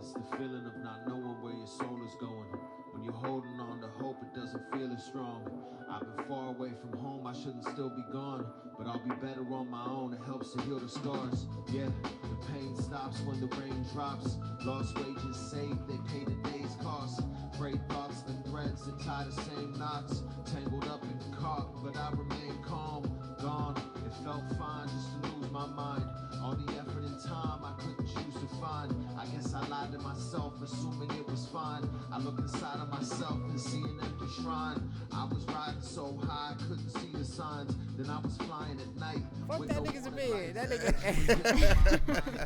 It's the feeling of not knowing where your soul is going. When you're holding on to hope, it doesn't feel as strong. I've been far away from home, I shouldn't still be gone, but I'll be better on my own, it helps to heal the scars. Yeah, the pain stops when the rain drops. Lost wages saved, they pay the day's cost. Frayed thoughts and threads that tie the same knots. Tangled up and caught, but I remain calm. Gone, it felt fine just to lose my mind. All the effort and time I couldn't choose to find. I guess I lied to myself, assuming it was fine. I look inside of myself and see an empty shrine. I was riding so high I couldn't see the signs. Then I was flying at night. Fuck that nigga's a bed. That nigga.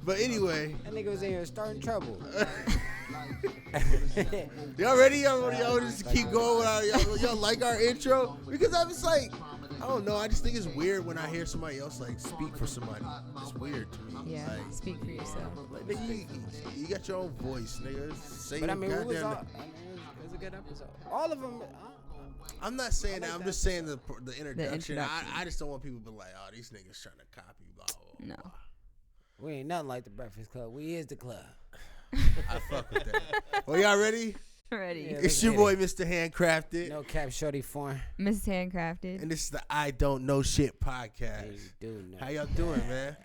But anyway, That nigga was in here starting trouble. y'all ready? Y'all just keep going without, y'all like our intro? Because I'm just like, I don't know. I just think it's weird when I hear somebody else like speak for somebody. It's weird to me. Yeah, Like, speak for yourself. like, nigga, you got your own voice, nigga. Say But I your mean, it was goddamn. it was a good episode. All of them. I'm not saying that. I'm just saying the introduction. introduction. I just don't want people to be like, oh, these niggas trying to copy. Blah, blah, blah. No. We ain't nothing like the Breakfast Club. We is the club. I fuck with that. Well, y'all ready? Ready. Yeah. It's your boy, Mr. HandCrafted. No cap, shorty foreign. Mrs. Handcrafted. And this is the I Don't Know Shit Hey, podcast. dude, no. How y'all doing, man?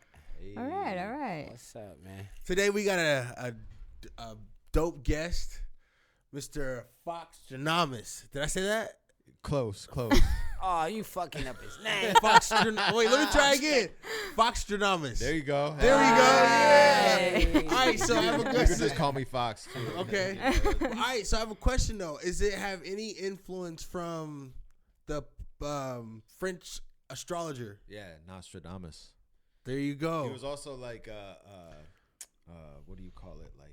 All right. What's up, man? Today we got a dope guest, Mr. Foxtradamus. Did I say that? Close. Oh, you fucking up his name. Foxtradamus. Wait, let me try again. Foxtradamus. There you go. There we go. Hey. Yeah. All right, so I have a You can question. just call me Fox too. Okay. All right, so I have a question though. Is it have any influence from the French astrologer? Yeah, Nostradamus. There you go. He was also like, what do you call it? Like,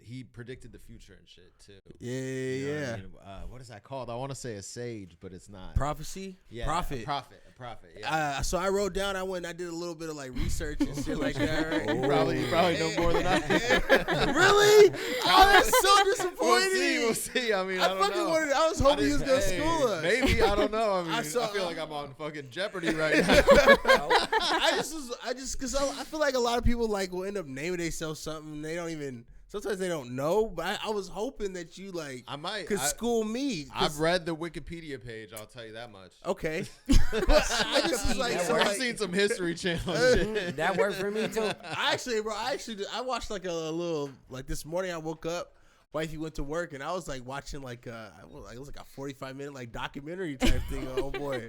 he predicted the future and shit too. Yeah, You know what yeah. I mean? What is that called? I want to say a sage, but it's not. Prophecy? Yeah, Prophet. A prophet. Yeah. So I wrote down. I did a little bit of like research and shit like that. Right? You probably know more than I do. Really? Oh, that's so disappointing. We'll see. I mean, I don't fucking know. I was hoping you was gonna school us. Maybe, I don't know. I mean, I saw- feel like I'm on fucking Jeopardy right now. Because I feel like a lot of people like will end up naming themselves something and they don't even. Sometimes they don't know, but I was hoping that you like could school me. I've read the Wikipedia page. I'll tell you that much. Okay. But I just was like, so I've like seen some History Channel shit. That worked for me too. I watched like a little like this morning. I woke up, wifey went to work, and I was like watching like it was like a 45-minute like documentary type thing. Oh boy,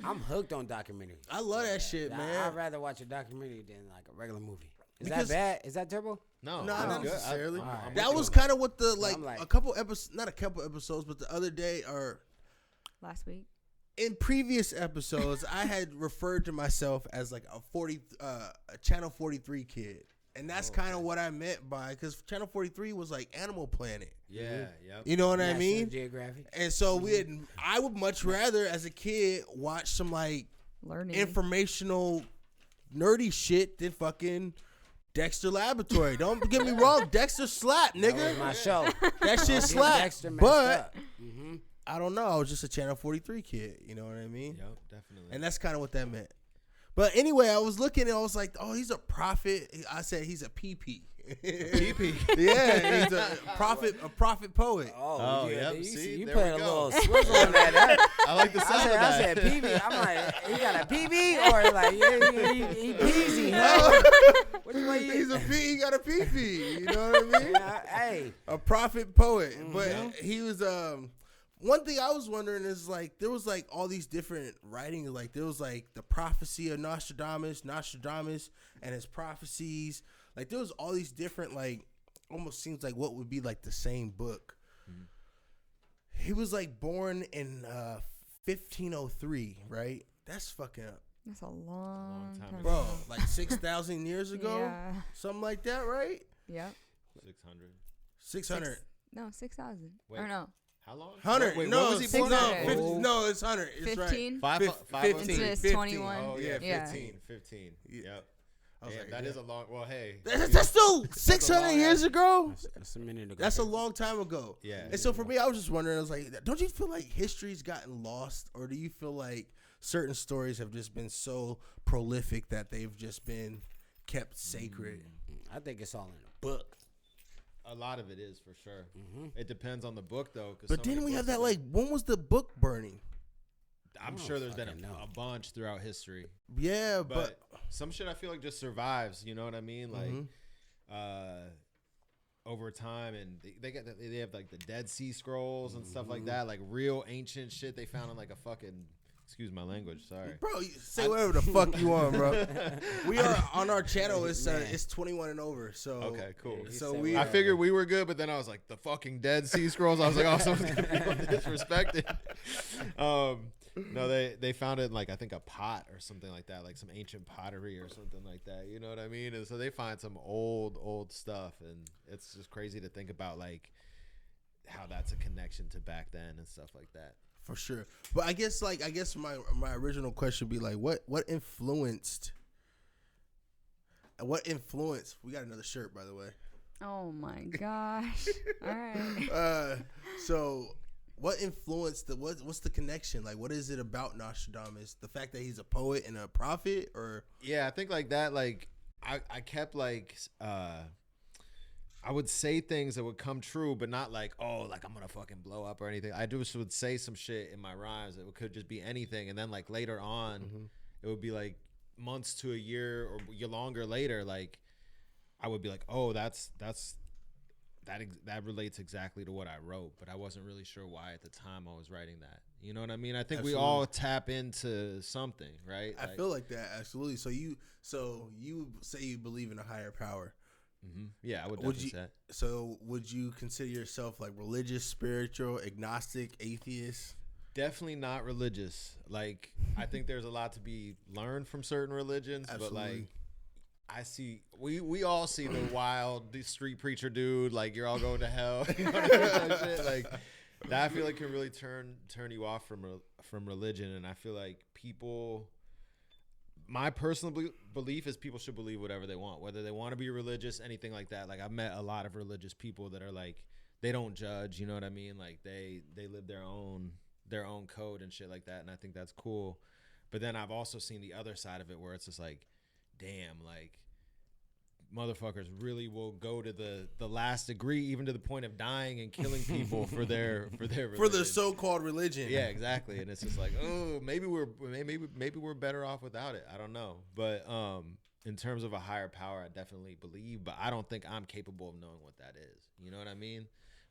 I'm hooked on documentaries. I love that shit, man. I'd rather watch a documentary than like a regular movie. Is Because- that bad? Is that terrible? No, No, that's not good. necessarily. I'm That with was you on kind of what the like, I'm like- a couple episodes, not a couple episodes, but the other day or Last week. in previous episodes, I had referred to myself as like a Channel 43 kid. And that's kind of what I meant by, because Channel 43 was like Animal Planet. Yeah, yep. You know what I National mean? Geographic. And so I would much rather, as a kid, watch some like Learning. informational, nerdy shit than fucking Dexter Laboratory. Don't get me wrong, Dexter slap, That nigga. was my show. That shit Don't get slap. Dexter messed But up. Mhm. I don't know. I was just a Channel 43 kid. You know what I mean? Yep, definitely. And that's kind of what that meant. But anyway, I was looking and I was like, oh, he's a prophet. I said he's a P.P. P.P. Yeah, he's a prophet poet. Oh, yeah. yep, You, see, you there put we a go. little swizzle on that. I like the sound of I that. said PB. I'm like, he got a PB or like he peasy, huh? Which way He's a P. He got a P.P. You know what I mean? Hey. A prophet poet. But he was one thing I was wondering is like there was like all these different writings. Like there was like the prophecy of Nostradamus and his prophecies. Like there was all these different like almost seems like what would be like the same book. Mm-hmm. He was like born in 1503, right? That's fucking That's a long time bro, ago. like 6,000 years ago, Yeah. something like that, right? Yep. 600. 600. No, 6,000. Wait. Or no. How long? 100. Wait, no, what was he born? 600. 50, no, it's 100. It's 15? right. 15. Into 15. 21. Oh, yeah, Yeah. 15. Yeah. Yep. I was Damn, like, that yeah. is a long, well, hey. That's still 600 years ago. That's a minute ago. That's a long time ago. Yeah. And so for me, I was just wondering, I was like, don't you feel like history's gotten lost? Or do you feel like certain stories have just been so prolific that they've just been kept sacred? I think it's all in the book. A lot of it is for sure. It depends on the book though. But didn't we have that like when was the book burning? I'm sure there's been a bunch throughout history. Yeah, but some shit I feel like just survives. You know what I mean? Like, over time, and they have like the Dead Sea Scrolls and stuff like that, like real ancient shit they found in like a fucking. Excuse my language, sorry. Bro, say whatever the fuck you want, bro. We are on our channel. It's 21 and over. So okay, cool. So I figured we were good, but then I was like the fucking Dead Sea Scrolls. I was like, oh, someone's gonna be disrespected. No, they found it in like I think a pot or something like that, like some ancient pottery or something like that. You know what I mean? And so they find some old stuff, and it's just crazy to think about like how that's a connection to back then and stuff like that. For sure. But I guess my original question would be like what influenced we got another shirt, by the way. Oh my gosh. All right. So what influenced what's the connection? Like what is it about Nostradamus? The fact that he's a poet and a prophet, or yeah, I think like that, like I kept like I would say things that would come true, but not like, oh, like I'm gonna fucking blow up or anything. I just would say some shit in my rhymes that could just be anything, and then like later on, it would be like months to a year or longer later, like I would be like, oh, that relates exactly to what I wrote, but I wasn't really sure why at the time I was writing that. You know what I mean? I think Absolutely. we all tap into something, right? I feel like that, absolutely. So you say you believe in a higher power. Yeah, I would definitely say that. So would you consider yourself like religious, spiritual, agnostic, atheist? Definitely not religious. Like, I think there's a lot to be learned from certain religions, Absolutely. but like I see we all see the street preacher dude, like you're all going to hell. You know what I mean? That shit, like that I feel like can really turn you off from religion, and I feel like people, my personal belief is people should believe whatever they want, whether they want to be religious, anything like that. Like I've met a lot of religious people that are like, they don't judge, you know what I mean? Like they live their own code and shit like that. And I think that's cool. But then I've also seen the other side of it where it's just like, damn, like motherfuckers really will go to the last degree, even to the point of dying and killing people for their religion. For the so-called religion. Yeah, exactly. And it's just like, oh, maybe we're better off without it. I don't know. But in terms of a higher power, I definitely believe, but I don't think I'm capable of knowing what that is. You know what I mean?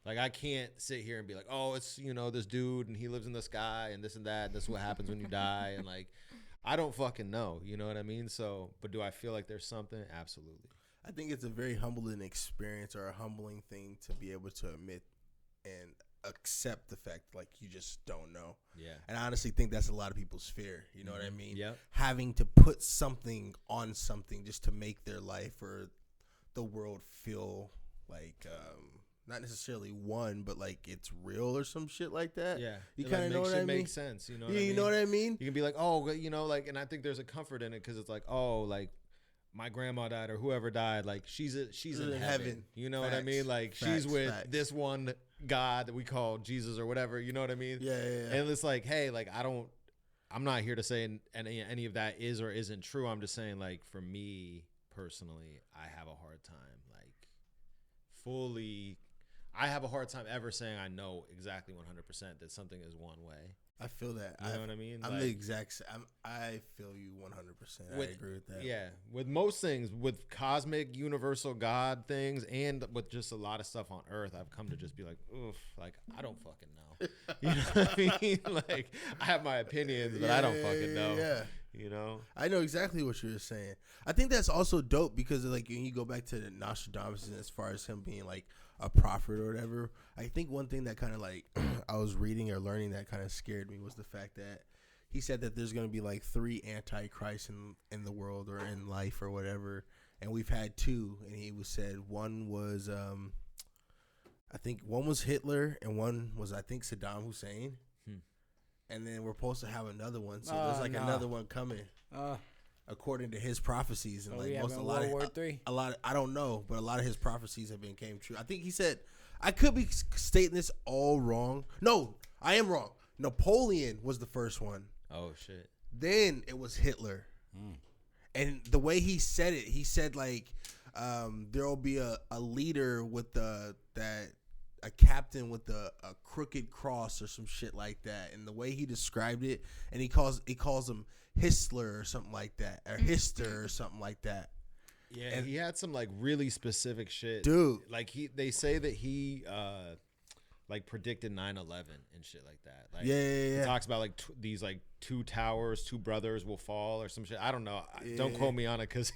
Like I can't sit here and be like, oh, it's, you know, this dude and he lives in the sky and this and that, and this is what happens when you die, and like I don't fucking know. You know what I mean? So, but do I feel like there's something? Absolutely. I think it's a very humbling experience, or a humbling thing to be able to admit and accept the fact like you just don't know. Yeah. And I honestly think that's a lot of people's fear. You know what I mean? Yeah. Having to put something on something just to make their life or the world feel like not necessarily one, but like it's real or some shit like that. Yeah. You kind of know what I mean? Makes sense. You know what I Yeah, mean? you know what I mean? You can be like, oh, you know, like, and I think there's a comfort in it because it's like, oh, like my grandma died or whoever died, like she's in heaven. You know what I mean? Like she's with this one God that we call Jesus or whatever. You know what I mean? Yeah. And it's like, hey, like I'm not here to say any of that is or isn't true. I'm just saying, like, for me personally, I have a hard time I have a hard time ever saying I know exactly 100% that something is one way. I feel that. You know what I mean? I'm like, the exact same. I feel you 100%. I agree with that. Yeah. With most things, with cosmic, universal God things, and with just a lot of stuff on Earth, I've come to just be like, oof, like, I don't fucking know. You know what I mean? Like, I have my opinions, but I don't fucking know. Yeah. You know? I know exactly what you're saying. I think that's also dope because, like, when you go back to Nostradamus, as far as him being, like, a prophet or whatever, I think one thing that kind of, like, I was reading or learning that kind of scared me was the fact that he said that there's going to be, like, 3 antichrists in the world or in life or whatever, and we've had 2, and he said one was, I think one was Hitler, and one was, I think, Saddam Hussein. And then we're supposed to have another one, so there's like another one coming, according to his prophecies. And like World War III. A lot. I don't know, but a lot of his prophecies have came true. I think he said, I could be stating this all wrong. No, I am wrong. Napoleon was the first one. Oh shit. Then it was Hitler, and the way he said it, he said like, there will be a leader with a captain with a crooked cross or some shit like that. And the way he described it, and he calls him Histler or something like that, or Hister or something like that. Yeah, And he had some like really specific shit, dude. Like they say that he like predicted 9/11 and shit like that. Like, Yeah. He talks about like these like two towers, two brothers will fall or some shit. I don't know. Yeah. Don't quote me on it because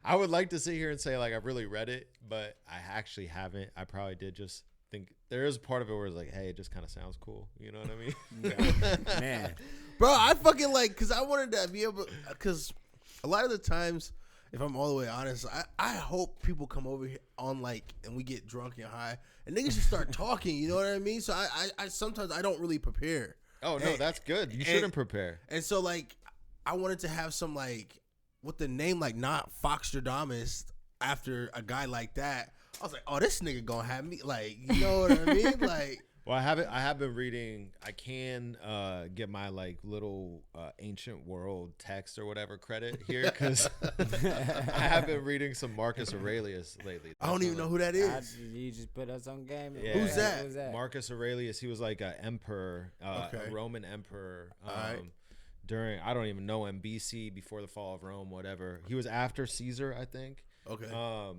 I would like to sit here and say like I've really read it, but I actually haven't. I probably did just think there is a part of it where it's like, hey, it just kind of sounds cool. You know what I mean? Yeah. Man, Bro, I fucking like, because I wanted to be able, because a lot of the times, if I'm all the way honest, I hope people come over here on like, and we get drunk and high, and niggas just start talking, you know what I mean? So I sometimes I don't really prepare. Oh, no, that's good. You shouldn't prepare. And so like, I wanted to have some like, with the name like not Foxtradamus after a guy like that. I was like, oh, this nigga gonna have me, like, you know what I mean? Like, well, I have been reading. I can get my like little ancient world text or whatever credit here because I have been reading some Marcus Aurelius lately. I don't even know who that is. You just put us on game. Yeah. Who's that? Marcus Aurelius. He was like an emperor, a Roman emperor. During, I don't even know him, BC, before the fall of Rome, whatever. He was after Caesar, I think. Okay.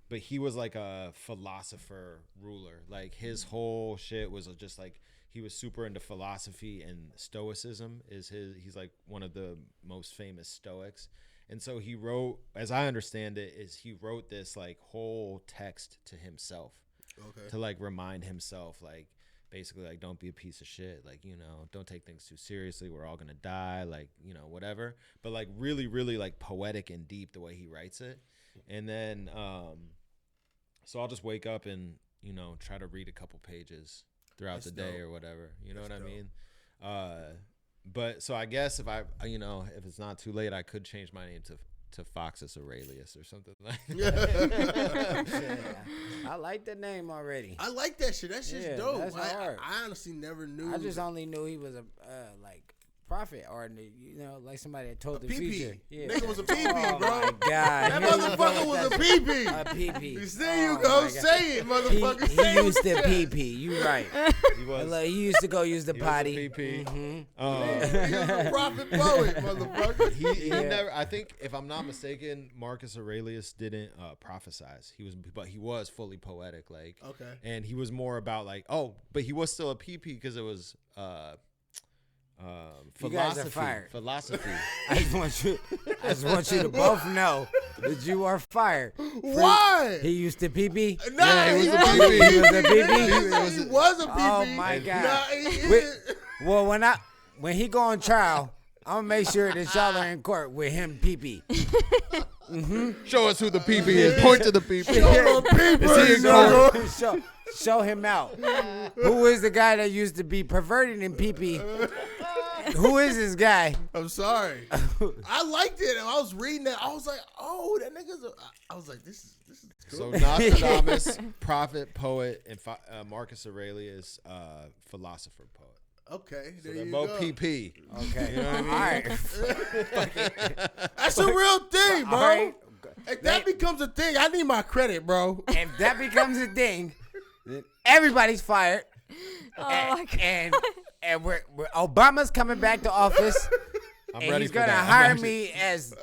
But he was like a philosopher ruler. Like his whole shit was just like he was super into philosophy, and Stoicism he's like one of the most famous Stoics. And so he wrote, as I understand it, he wrote this like whole text to himself. Okay. To like remind himself, like basically like don't be a piece of shit, like, you know, don't take things too seriously, we're all gonna die, like, you know, whatever. But like really, really like poetic and deep the way he writes it. And then so I'll just wake up and, you know, try to read a couple pages throughout the day or whatever. You know what I mean? But so I guess if it's not too late, I could change my name to Foxus Aurelius or something like that. I like the name already. I like that shit. That shit's dope. That's hard. I honestly never knew. I just only knew he was a like prophet, or you know, like somebody that told the future. Yeah. Nigga was a P.P., oh bro. My God. That motherfucker was a P.P. A P.P. There you go. Say it, motherfucker. He used to P.P. You right. He was. He used to go use the He potty. was a P.P. He was a prophet poet, motherfucker. He never. I think if I'm not mistaken, Marcus Aurelius didn't prophesize. But he was fully poetic, like. Okay. And he was more about like, but he was still a P.P. because it was philosophy. You guys are fired. Philosophy. I just want you to both know that you are fired. Why? He used to pee-pee? Nah, Yeah, he was a wasn't P.P. He was a P.P.? He was a P.P. Oh my God. Nah, Well, when he go on trial, I'm gonna make sure that y'all are in court with him pee-pee. Show us who the P.P. is. Point to the P.P. Show him out. Who is the guy that used to be perverted in pee-pee? Who is this guy? I'm sorry. I liked it. I was reading that. I was like, oh, that nigga's I was like, this is So cool. Nostradamus, prophet, poet, and Marcus Aurelius, philosopher, poet. Okay, So there they're you both go. PP. Okay. You know what I mean? All right. That's a real thing, bro. All right. If that becomes a thing, I need my credit, bro. If that becomes a thing, then everybody's fired. Oh my God. And we're Obama's coming back to office. I'm and ready he's for gonna that. hire me as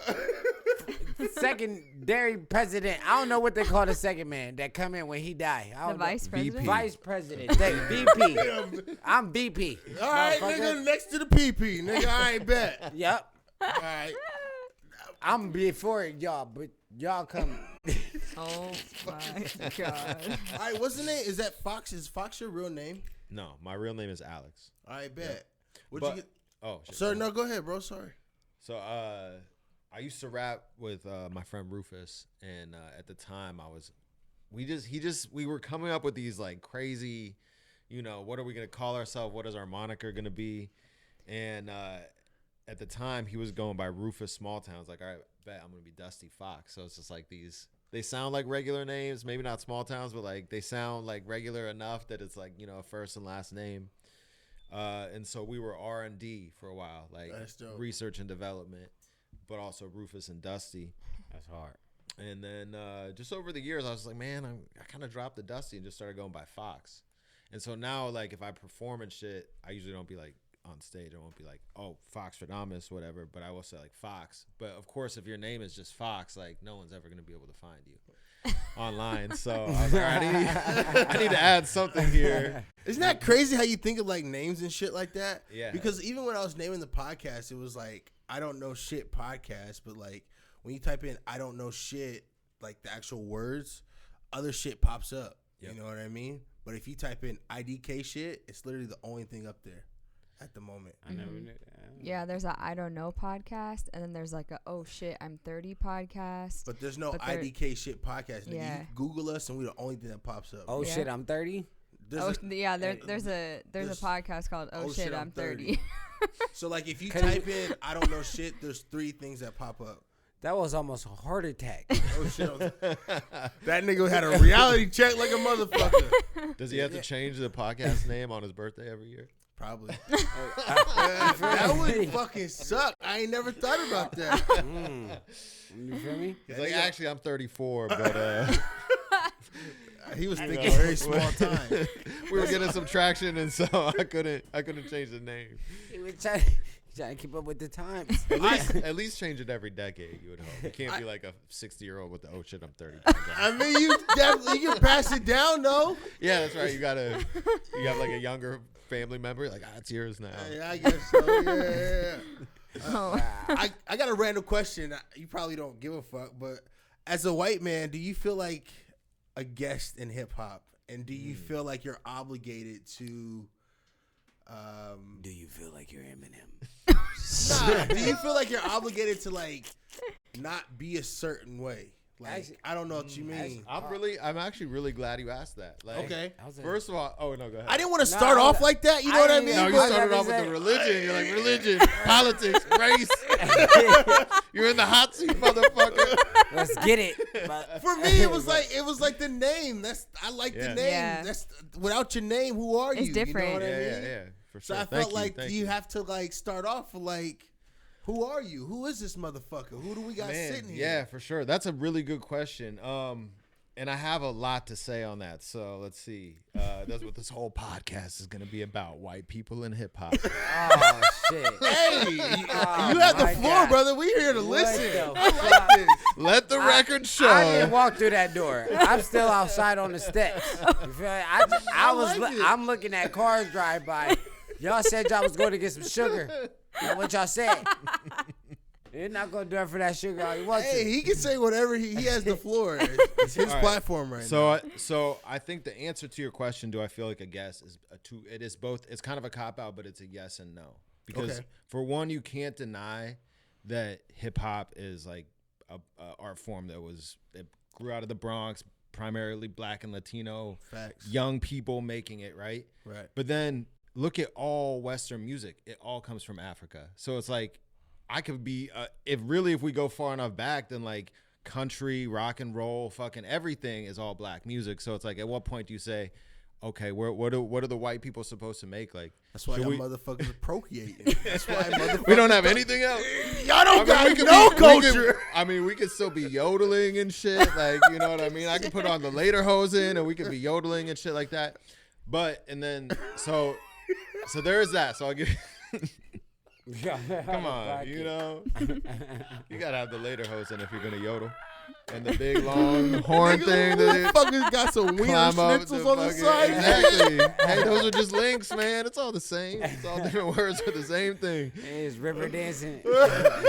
secondary president. I don't know what they call the second man that come in when he die. I The don't know. vice president. Vice president. VP. I'm VP. All right, nigga, next to the PP. Nigga, I ain't bet. Yep. All right. I'm before y'all, but y'all come. Oh my God. All right, what's the name? Is that Fox? Is Fox your real name? No, my real name is Alex. I bet. What'd But, you get? oh, shit. Sir, no, go ahead, bro. Sorry. So, I used to rap with my friend Rufus, and at the time we were coming up with these like crazy, you know, what are we gonna call ourselves? What is our moniker gonna be? And at the time, he was going by Rufus Smalltown. I was like, all right, bet I'm gonna be Dusty Fox. So it's just like these. They sound like regular names, maybe not small towns, but like they sound like regular enough that it's like, you know, a first and last name. And so we were R&D for a while, like research and development, but also Rufus and Dusty. That's hard. And then just over the years, I was like, man, I kind of dropped the Dusty and just started going by Fox. And so now, like, if I perform and shit, I usually don't be like on stage. I won't be like, oh, Foxtradamus, whatever. But I will say like Fox. But of course, if your name is just Fox, like no one's ever gonna be able to find you online. So I was like, all right, I need to add something here. Isn't that crazy how you think of like names and shit like that? Yeah. Because even when I was naming the podcast, it was like I don't know shit podcast, but like when you type in I don't know shit, like the actual words, other shit pops up. Yep. You know what I mean? But if you type in IDK shit, it's literally the only thing up there at the moment. I never knew. Yeah, there's a I don't know podcast, and then there's like a oh shit I'm 30 podcast. But there's no But there- IDK shit podcast. Nigga. Yeah. You Google us and we're the only thing that pops up. Oh Yeah. shit, I'm 30. There's Yeah, there's a there's- podcast called Oh, shit I'm 30. So like if you 'Cause type in I don't know shit, there's 3 things that pop up. That was almost a heart attack. Oh shit. That nigga had a reality check like a motherfucker. Does he have to change the podcast name on his birthday every year? Probably. That would fucking suck. I ain't never thought about that. You feel me? He's like, actually, I'm 34, but He was thinking very small time. we were getting some traction, and so I couldn't change the name. He was trying to keep up with the times. At least change it every decade. You would hope. You can't be like a 60-year-old with the oh shit I'm 30. I mean, you definitely you can pass it down though. Yeah, that's right. You have like a younger family member. Like, it's yours now. Yeah, I guess so. Yeah. Oh. I got a random question. You probably don't give a fuck, but as a white man, do you feel like a guest in hip hop, and do you feel like you're obligated to? Do you feel like you're Eminem? Nah, do you feel like you're obligated to like not be a certain way? Like Actually, I don't know what you mean. I'm actually really glad you asked that. Like, Okay. First of all, oh no, go ahead. I didn't want to start off like that. You know what I mean? No, you But- started off with the religion. You're like religion, politics, race. You're in the hot seat, motherfucker. Let's get it. But For me, it was like the name. I like the Yeah. name. Yeah. That's without your name. Who are you? It's different. You know what I Yeah, mean? yeah, for So sure. I felt like you have to like start off with like, who are you? Who is this motherfucker? Who do we got sitting here? Yeah, for sure. That's a really good question. And I have a lot to say on that. So let's see. That's what this whole podcast is going to be about: white people in hip hop. oh shit. Hey, you Oh, have the my floor, God. brother. We here to What listen. the I fuck? like this. Let the record show. I didn't walk through that door. I'm still outside on the steps. You feel me? I'm looking at cars drive by. Y'all said y'all was going to get some sugar. That's what y'all said. You're not going to do it for that sugar all you want Hey, to. he can say whatever he has the floor. It's his platform right now. So I think the answer to your question, do I feel like a guess, is it is both. It's kind of a cop out, but it's a yes and no. Because for one, you can't deny that hip hop is like a art form that grew out of the Bronx, primarily Black and Latino, Facts. young people making it, right? Right. But then look at all Western music; it all comes from Africa. So it's like I could be if we go far enough back, then like country, rock and roll, fucking everything is all Black music. So it's like, at what point do you say, okay, what are the white people supposed to make? Like, That's why should y'all we- motherfuckers are procreating. That's why motherfuckers. we don't have anything else. Y'all don't I got mean, no culture. we could still be yodeling and shit. Like, you know what I mean? I could put on the later hosen and we could be yodeling and shit like that. But, and then, so there is that. So I'll give come on, you know, you gotta have the later hosen if you're gonna yodel. And the big long horn thing that Motherfuckers got some wiener climb up schnitzels the on the fucking- side. Exactly. Hey, those are just links, man. It's all the same. It's all different words for the same thing. It's river dancing.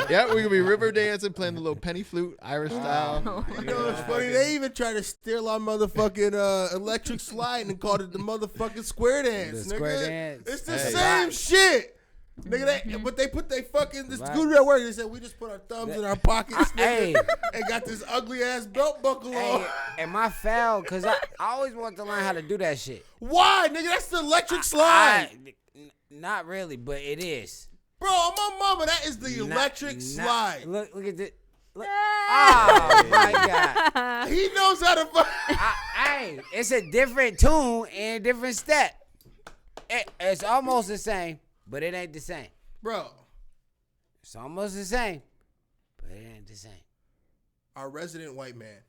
Yeah, we could be river dancing, playing the little penny flute, Irish style. You know what's funny? They even tried to steal our motherfucking electric slide and called it the motherfucking square dance. The nigga. square dance. It's the Hey. same shit. Nigga, but they put they fucking this scooter at work. They said we just put our thumbs in our pockets, Hey. nigga, and got this ugly ass belt buckle Hey, on. and my foul, because I always wanted to learn how to do that shit. Why, nigga? That's the electric slide, Not really, but it is. bro. My mama, that is the electric Not- slide. Look at this. Oh my God. He knows how to. Hey, it's a different tune and a different step. It's almost the same, but it ain't the same. Bro. It's almost the same, but it ain't the same. our resident white man.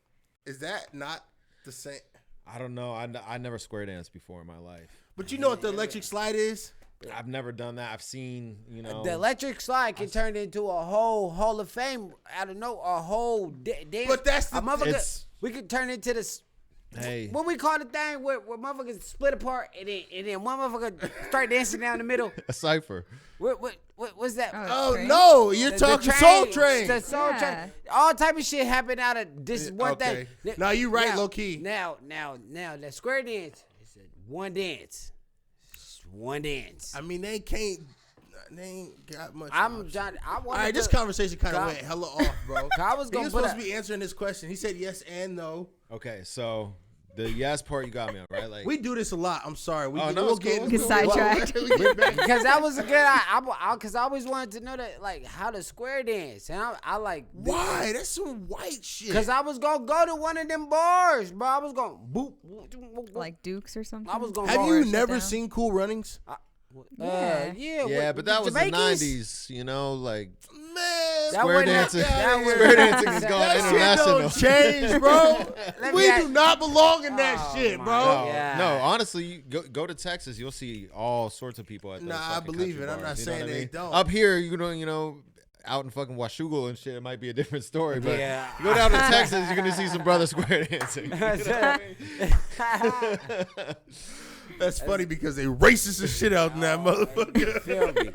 Is that not the same? I don't know. I never square danced before in my life. But you know what the electric slide is? I've never done that. I've seen, The electric slide can turn into a whole Hall of Fame. I don't know, a whole dance. But that's the we could turn into this. Hey, What we call the thing where motherfuckers split apart and then one motherfucker start dancing down the middle. a cipher. What's that? Oh Train? no, you're talking Soul Train. The Soul Train. All type of shit happen out of this one okay. thing. No, you right, low key. Now, the square dance is one dance. It's one dance. I mean, they ain't got much. I'm John. All right, this conversation kind of went hella off, bro. I was He gonna was put supposed to be answering this question. He said yes and no. Okay, so the yes part you got me on, right? Like We do this a lot. I'm sorry. no, We'll it's get cool. Get sidetracked. because that was a good. Because I always wanted to know that, like, how to square dance, and I like Why? That's some white shit. Because I was gonna go to one of them bars, bro. I was gonna boop, boop, boop, boop. Like Dukes or something. I was gonna. Have go you and- never down. seen Cool Runnings? Yeah, yeah, but that was the Jamaicans? '90s. Like Man, That square wasn't- dancing. that was- Square dancing is that going that shit international. don't change, bro. Let We me ask- do not belong in that Oh, shit, my bro. God. No, Yeah. no, honestly, you go to Texas, you'll see all sorts of people at those Nah, I fucking believe country it. I'm bars, not you know saying what I they mean? don't. Up here, out in fucking Washougal and shit, it might be a different story. But Yeah. you go down to Texas, you're gonna see some brothers square dancing. You know what I mean? That's funny because they racist as shit out in that You motherfucker. feel me?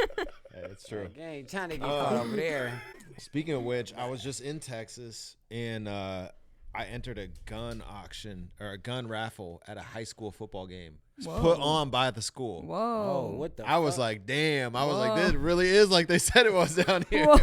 Yeah, it's true. Like, ain't trying to get caught over there. Speaking of which, I was just in Texas and I entered a gun auction or a gun raffle at a high school football game. It's put on by the school. Whoa. Oh, what the? I was like, damn. I was like, this really is like they said it was down here. Whoa.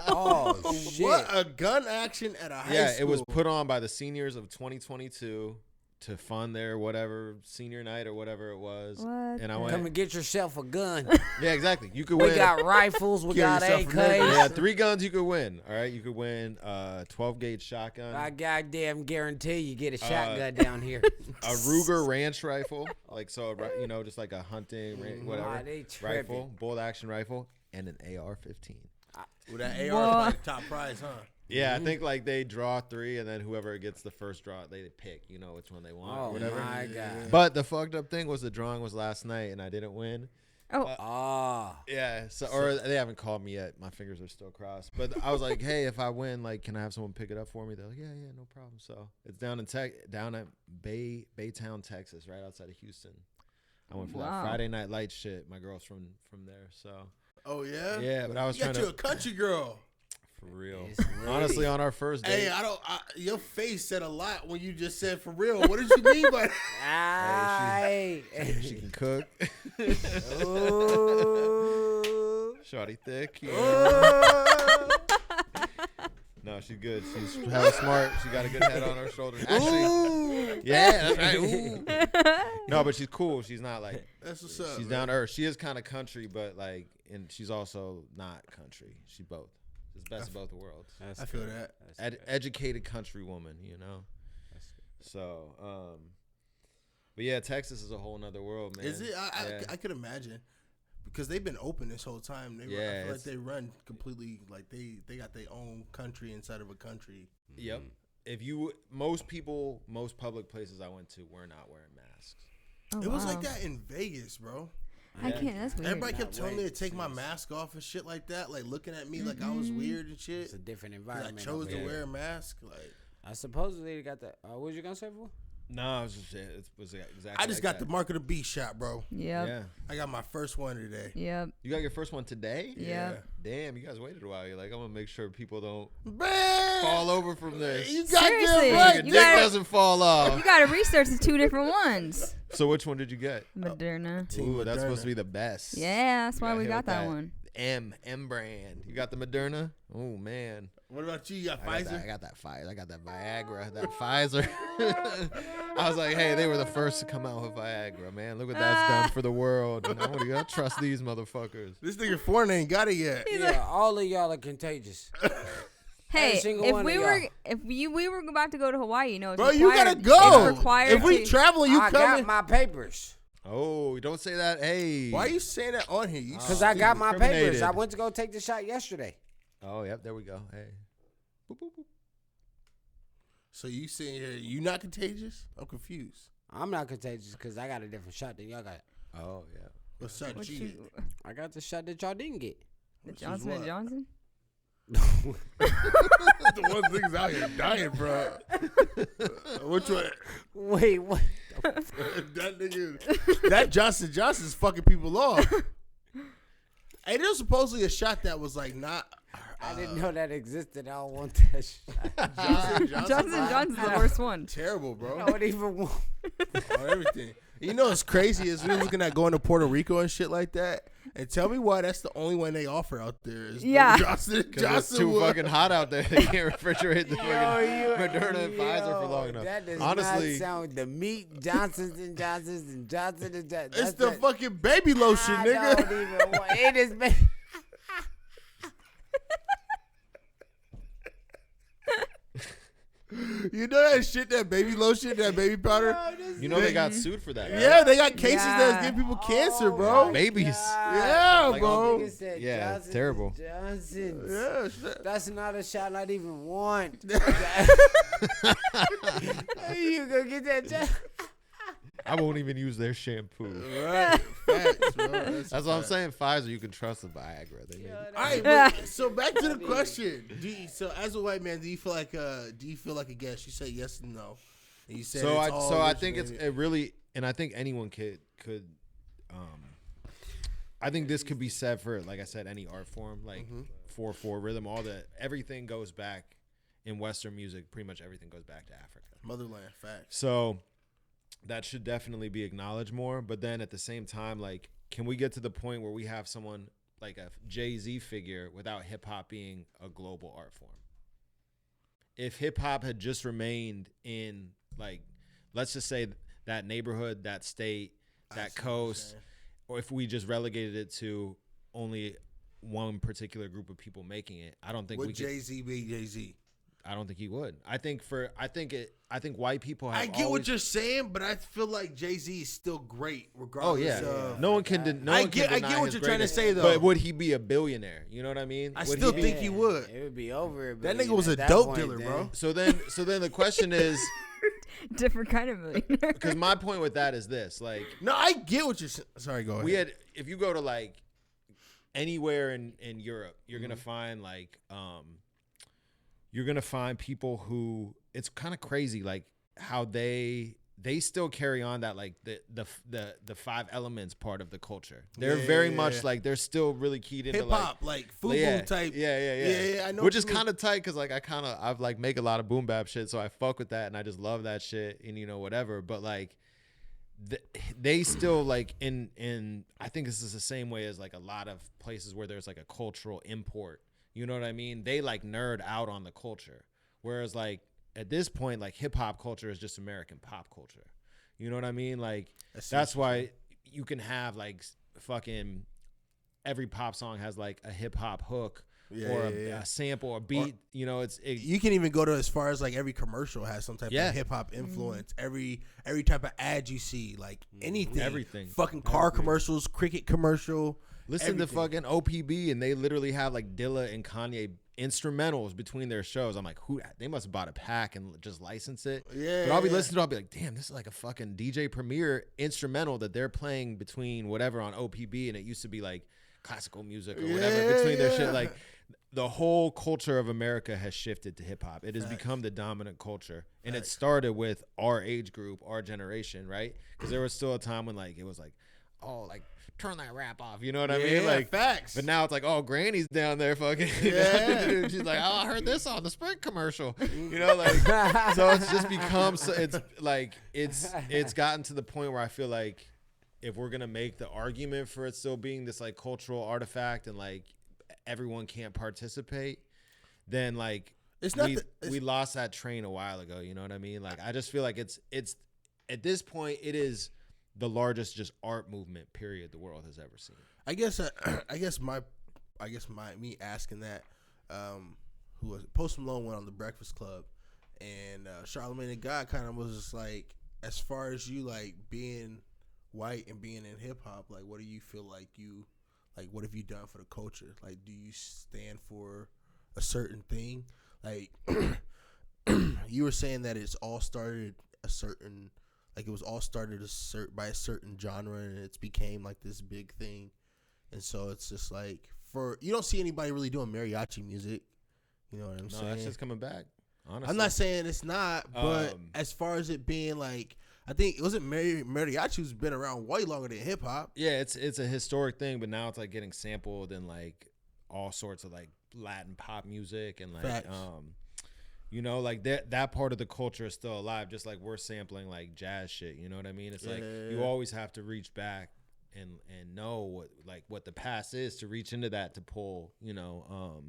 Oh shit! What a gun action at a high Yeah, school. it was put on by the seniors of 2022 to fund their whatever senior night or whatever it was. What And I the- went, Come and get yourself a gun. yeah, exactly. You could We win. got rifles. We Kill got yourself AKs. from there. Yeah, 3 guns you could win. All right, you could win 12-gauge shotgun, I goddamn guarantee you get a shotgun down here. a Ruger ranch rifle, like so, just like a hunting whatever they tripping. rifle, bolt action rifle, and an AR-15. Well, that AR is like the top prize, huh? Yeah, I think like they draw 3, and then whoever gets the first draw, they pick, which one they want or Oh whatever. my god. But the fucked up thing was the drawing was last night, and I didn't win. Oh. Yeah, or they haven't called me yet. My fingers are still crossed. But I was like, hey, if I win, like, can I have someone pick it up for me? They're like, yeah, no problem. So it's down at Baytown, Texas, right outside of Houston. I went for that Wow. Friday Night Lights shit. My girl's from there, so Oh yeah. yeah. But I was You trying got you to a country girl. for real. It's really- Honestly, on our first date, Hey, your face said a lot when you just said for real. What did you mean by that? Aye. she can cook. Ooh. Shawty thick. Yeah. No, she's good. She's hella smart. She got a good head on her shoulders. Actually, yeah, that's right. Ooh. No, but she's cool. She's not like That's what's up. she's man. down to earth. She is kind of country, but like, and she's also not country. She's both. It's best of both worlds. I feel that. Educated country woman, So, but yeah, Texas is a whole nother world, man. Is it? Yeah. I could imagine because they've been open this whole time. I Yeah, feel like they run completely like they got their own country inside of a country. Yep. Most public places I went to were not wearing masks. Oh, It was wow. like that in Vegas, bro. I can't. That's weird. Everybody kept Not telling me to wearing take my masks. mask off and shit like that, like looking at me like I was weird and shit. It's a different 'Cause environment. I chose over to there. wear a mask. Like I supposedly got the. What was you gonna say for? No, it was exactly. I just like got that. the mark of the beast shot, bro. Yep. Yeah. I got my first one today. Yep. You got your first one today? Yep. Damn, you guys waited a while. You're like, I'm gonna make sure people don't Man, fall over from this. you got Seriously, that Your right. dick you gotta- doesn't fall off. You gotta research the 2 different ones. So which one did you get? Moderna. Ooh, that's Moderna. supposed to be the best. Yeah, that's You why we hit got with that one. M brand. You got the Moderna? Oh man. What about you? You got I got Pfizer? that Pfizer. I got that Viagra, that Pfizer. I was like, hey, they were the first to come out with Viagra, man. Look what that's done for the world. What do you got? Trust these motherfuckers. This nigga foreign ain't got it yet. Yeah, all of y'all are contagious. Hey, single if one we of were y'all. we were about to go to Hawaii, it's Bro, you gotta required- go. It's required If we to- traveling, you I coming? got my papers. Oh, don't say that. Hey. Why are you saying that on here? You Because I got my papers. Incriminated. I went to go take the shot yesterday. Oh, yep. There we go. Hey. Boop, boop, boop. So you saying here you not contagious? I'm confused. I'm not contagious because I got a different shot than y'all got. Oh yeah. What shot What you get? I got the shot that y'all didn't get. The Which is Johnson and what? Johnson? The one thing's out here dying, bro. Which one? Wait, what? That nigga, that Johnson Johnson's fucking people off. Hey, there's supposedly a shot that was like not. I didn't know that existed. I don't want that shot. Johnson Johnson's the worst one. Terrible, bro. I don't even want. On everything. You know what's crazy is we were looking at going to Puerto Rico and shit like that. And tell me why that's the only one they offer out there. Is Yeah. Johnson Because it's too wood. fucking hot out there. They can't refrigerate the fucking Yo, Moderna and Pfizer for long enough. That does Honestly, not sound the meat Johnsons and Johnsons and Johnson and Johnson. It's the fucking baby lotion, I nigga. don't even want it. Is baby. You know that shit, that baby lotion, that baby powder? you know they got sued for that. Right? Yeah, they got cases Yeah. that's giving people cancer, bro. Babies. Yeah, Like, bro. Nigga said Yeah, it's Johnsons terrible. and Johnsons. Yeah, shit. That's not a shot I'd even want. You go get that Johnson. I won't even use their shampoo. Right. Facts, bro. That's what I'm saying. Pfizer, you can trust the Viagra. They make. All right, but, so back to the question. So as a white man, do you feel like a guest? You say yes and no. And you said So I think originated- it really, and I think anyone could. I think this could be said for, like I said, any art form, like 4/4 rhythm, everything goes back in Western music. Pretty much everything goes back to Africa. motherland. Facts. So that should definitely be acknowledged more. But then at the same time, like, can we get to the point where we have someone like a Jay-Z figure without hip hop being a global art form? If hip hop had just remained in, like, let's just say that neighborhood, that state, that coast, or if we just relegated it to only one particular group of people making it, I don't think we Would could. Jay-Z be Jay-Z? I don't think he would. I think white people have. I get always, what you're saying, but I feel like Jay-Z is still great, regardless. Oh yeah, of, no one can. No I one get- can I deny get what his you're trying to greatness. say, though. But would he be a billionaire? You know what I mean? I Would still he think be, he would. It would be over. That nigga was a dope dealer, bro. So then the question is, Different kind of millionaire. because my point with that is this: like, No, I get what you're saying. Sorry, go ahead. if you go to like anywhere in Europe, you're gonna find like you're gonna find people who, it's kind of crazy, like how they still carry on that, like the five elements part of the culture. They're very much like, they're still really keyed into Hip hop, like FUBU type. Yeah. I know. Which what is you mean. kind of tight because like I've like make a lot of boom bap shit, so I fuck with that and I just love that shit and whatever. But like they still like in I think this is the same way as like a lot of places where there's like a cultural import. You know what I mean? They like nerd out on the culture, whereas like at this point, like hip hop culture is just American pop culture. You know what I mean? Like that's why you can have like fucking every pop song has like a hip hop hook or a sample or beat. You can even go to as far as like every commercial has some type of hip hop influence. Every type of ad you see, like anything, everything, fucking car commercials, cricket commercial. Listen to fucking OPB, and they literally have like Dilla and Kanye instrumentals between their shows. I'm like, who? They must have bought a pack and just licensed it. Yeah. But I'll be listening to it, I'll be like, damn, this is like a fucking DJ Premier instrumental that they're playing between whatever on OPB, and it used to be like classical music or whatever between their shit. Like the whole culture of America has shifted to hip hop. It has become the dominant culture, and it started with our age group, our generation, right? Because there was still a time when like it was like, oh, like turn that rap off, you know what I mean? Like facts. But now it's like, oh, Granny's down there fucking. She's like, oh, I heard this on the Sprint commercial, like. So it's just become. So it's like it's gotten to the point where I feel like if we're gonna make the argument for it still being this like cultural artifact and like everyone can't participate, then like we lost that train a while ago. You know what I mean? Like I just feel like it's at this point it is the largest just art movement period the world has ever seen. I guess me asking that, who was Post Malone went on the Breakfast Club, and Charlamagne the God kind of was just like, as far as you like being white and being in hip hop, like what do you feel like what have you done for the culture? Like, do you stand for a certain thing? Like, you were saying that it's all started a certain, like it was all started by a certain genre, and it's became like this big thing, and so it's just like you don't see anybody really doing mariachi music. You know what I'm saying? No, that's just coming back. Honestly, I'm not saying it's not, but as far as it being like, I think it wasn't mariachi's been around way longer than hip hop. Yeah, it's a historic thing, but now it's like getting sampled in like all sorts of like Latin pop music and like Facts. you know, like that part of the culture is still alive, just like we're sampling like jazz shit. You know what I mean? It's like you always have to reach back and know what the past is to reach into that to pull, you know,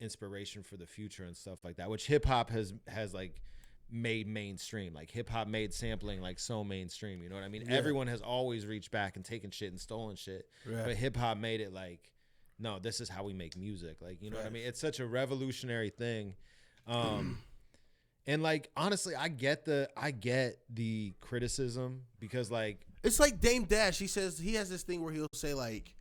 inspiration for the future and stuff like that, which hip hop has like made mainstream. Like hip hop made sampling like so mainstream, you know what I mean? Yeah. Everyone has always reached back and taken shit and stolen shit, but hip hop made it like, no, this is how we make music. Like, you know what I mean? It's such a revolutionary thing. And like, honestly, I get the criticism because like, it's like Dame Dash. He says he has this thing where he'll say like,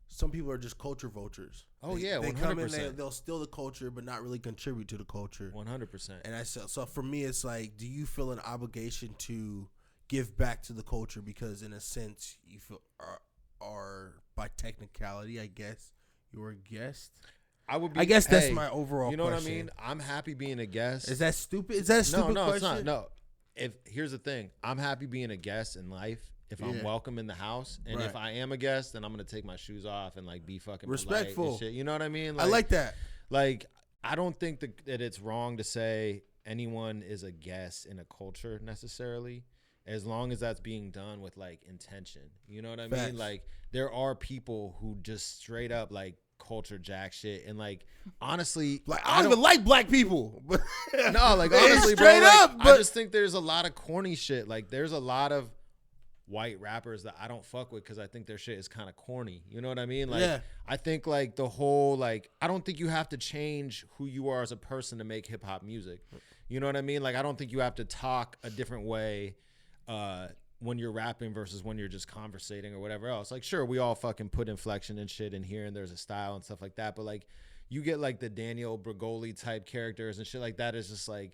some people are just culture vultures. Oh, they 100%. come in, they'll steal the culture, but not really contribute to the culture. 100%. And so for me, it's like, do you feel an obligation to give back to the culture because, in a sense, you feel are by technicality, I guess, you're a guest? I guess that's my overall. You know question. what I mean? I'm happy being a guest. Is that stupid? Is that a stupid no, question? it's not. No. Here's the thing, I'm happy being a guest in life. If I'm welcome in the house, and if I am a guest, then I'm gonna take my shoes off and like be fucking respectful. And shit. You know what I mean? I like that. Like, I don't think that it's wrong to say anyone is a guest in a culture necessarily, as long as that's being done with like intention. You know what I mean? Like, there are people who just straight up like culture jack shit, and like honestly, like I don't even like black people. No, like honestly, straight bro, up. Like, I just think there's a lot of corny shit. Like, there's a lot of white rappers that I don't fuck with because I think their shit is kind of corny. You know what I mean? Like, I think like the whole like, I don't think you have to change who you are as a person to make hip hop music. You know what I mean? Like, I don't think you have to talk a different way when you're rapping versus when you're just conversating or whatever else. Like, sure, we all fucking put inflection and shit in here, and there's a style and stuff like that. But like, you get like the Daniel Bregoli type characters and shit like that is just like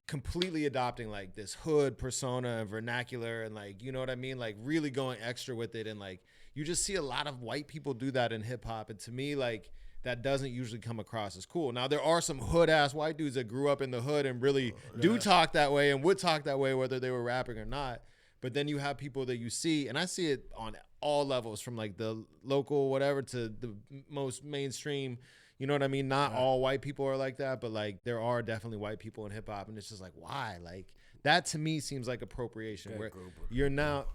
completely adopting like this hood persona and vernacular, and like, you know what I mean, like really going extra with it. And like, you just see a lot of white people do that in hip hop, and to me, like, that doesn't usually come across as cool. Now, there are some hood ass white dudes that grew up in the hood and really do talk that way and would talk that way whether they were rapping or not. But then you have people that you see, and I see it on all levels, from like the local whatever to the most mainstream. You know what I mean? Not all white people are like that, but like, there are definitely white people in hip hop, and it's just like, why? Like, that to me seems like appropriation. Where you're now,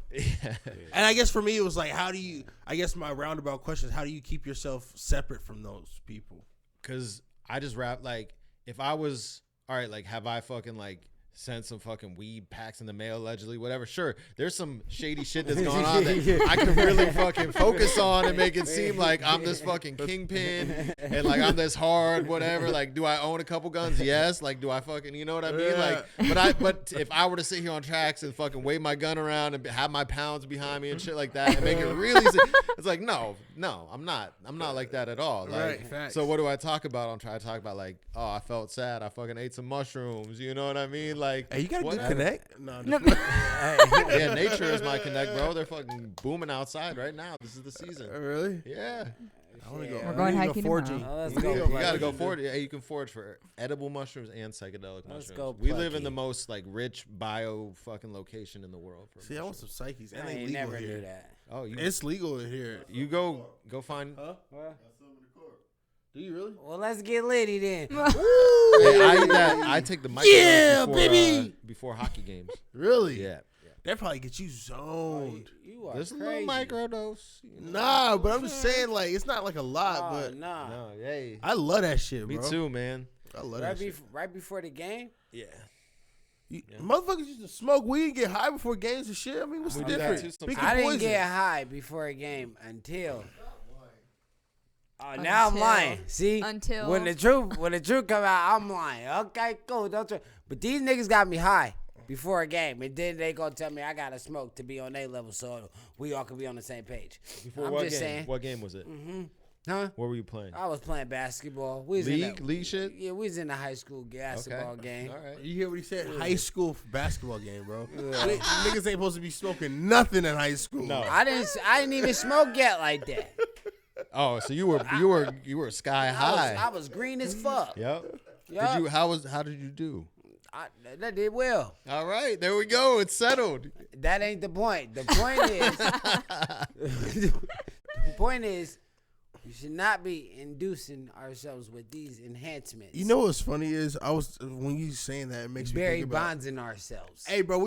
And I guess for me, it was like, how do you? I guess my roundabout question is, how do you keep yourself separate from those people? Because I just rap like, if I was all right, like, have I fucking like sent some fucking weed packs in the mail allegedly, whatever, sure, there's some shady shit that's going on that I could really fucking focus on and make it seem like I'm this fucking kingpin and like I'm this hard whatever. Like, do I own a couple guns? Yes. Like, do I fucking, you know what I mean? Like, but if I were to sit here on tracks and fucking wave my gun around and have my pounds behind me and shit like that and make it really it's like, no, I'm not like that at all. Like, so what do I talk about? I'm trying to talk about like, oh, I felt sad, I fucking ate some mushrooms, you know what I mean? Like, hey, you got a good connect. No. Yeah, nature is my connect, bro. They're fucking booming outside right now. This is the season. Really? Yeah. I want to go. We're going hiking foraging. tomorrow. You gotta go forward. Yeah, you can forage for edible mushrooms and psychedelic mushrooms. We live in the most like rich bio fucking location in the world. See, I want some psyches, and I they ain't legal never here. knew that. Oh, It's legal in here. you go find. Huh? Do you really? Well, let's get litty then. Hey, I eat that. I take the microdose before, baby. Before hockey games. Really? Yeah. That probably gets you zoned. You are There's a crazy. little microdose. You know? Nah, but I'm just saying, like, it's not like a lot, Oh, but nah. No, hey. I love that shit, Me bro. too, man. I love that shit. Right before the game? Yeah. Motherfuckers used to smoke weed and get high before games and shit. I mean, what's the do that difference? too Speaking sometimes. I of didn't poison. get high before a game until. Oh, now I'm lying. See, Until- when the truth come out, I'm lying. Okay, cool. Don't try. But these niggas got me high before a game, and then they gonna tell me I gotta smoke to be on their level, so we all can be on the same page. Before I'm what just game? saying. What game was it? Huh? What were you playing? I was playing basketball. We was League shit? Yeah, we was in the high school basketball game. All right. You hear what he said? High school basketball game, bro. Niggas ain't supposed to be smoking nothing in high school. No. I didn't even smoke yet like that. Oh, so you were sky high. I was green as fuck. Yep. Yup. Did you? How did you do? That did well. All right, there we go. It's settled. That ain't the point. The point is, we should not be inducing ourselves with these enhancements. You know what's funny is when you saying that, it makes me Barry think about. Bonds in ourselves. Hey, bro,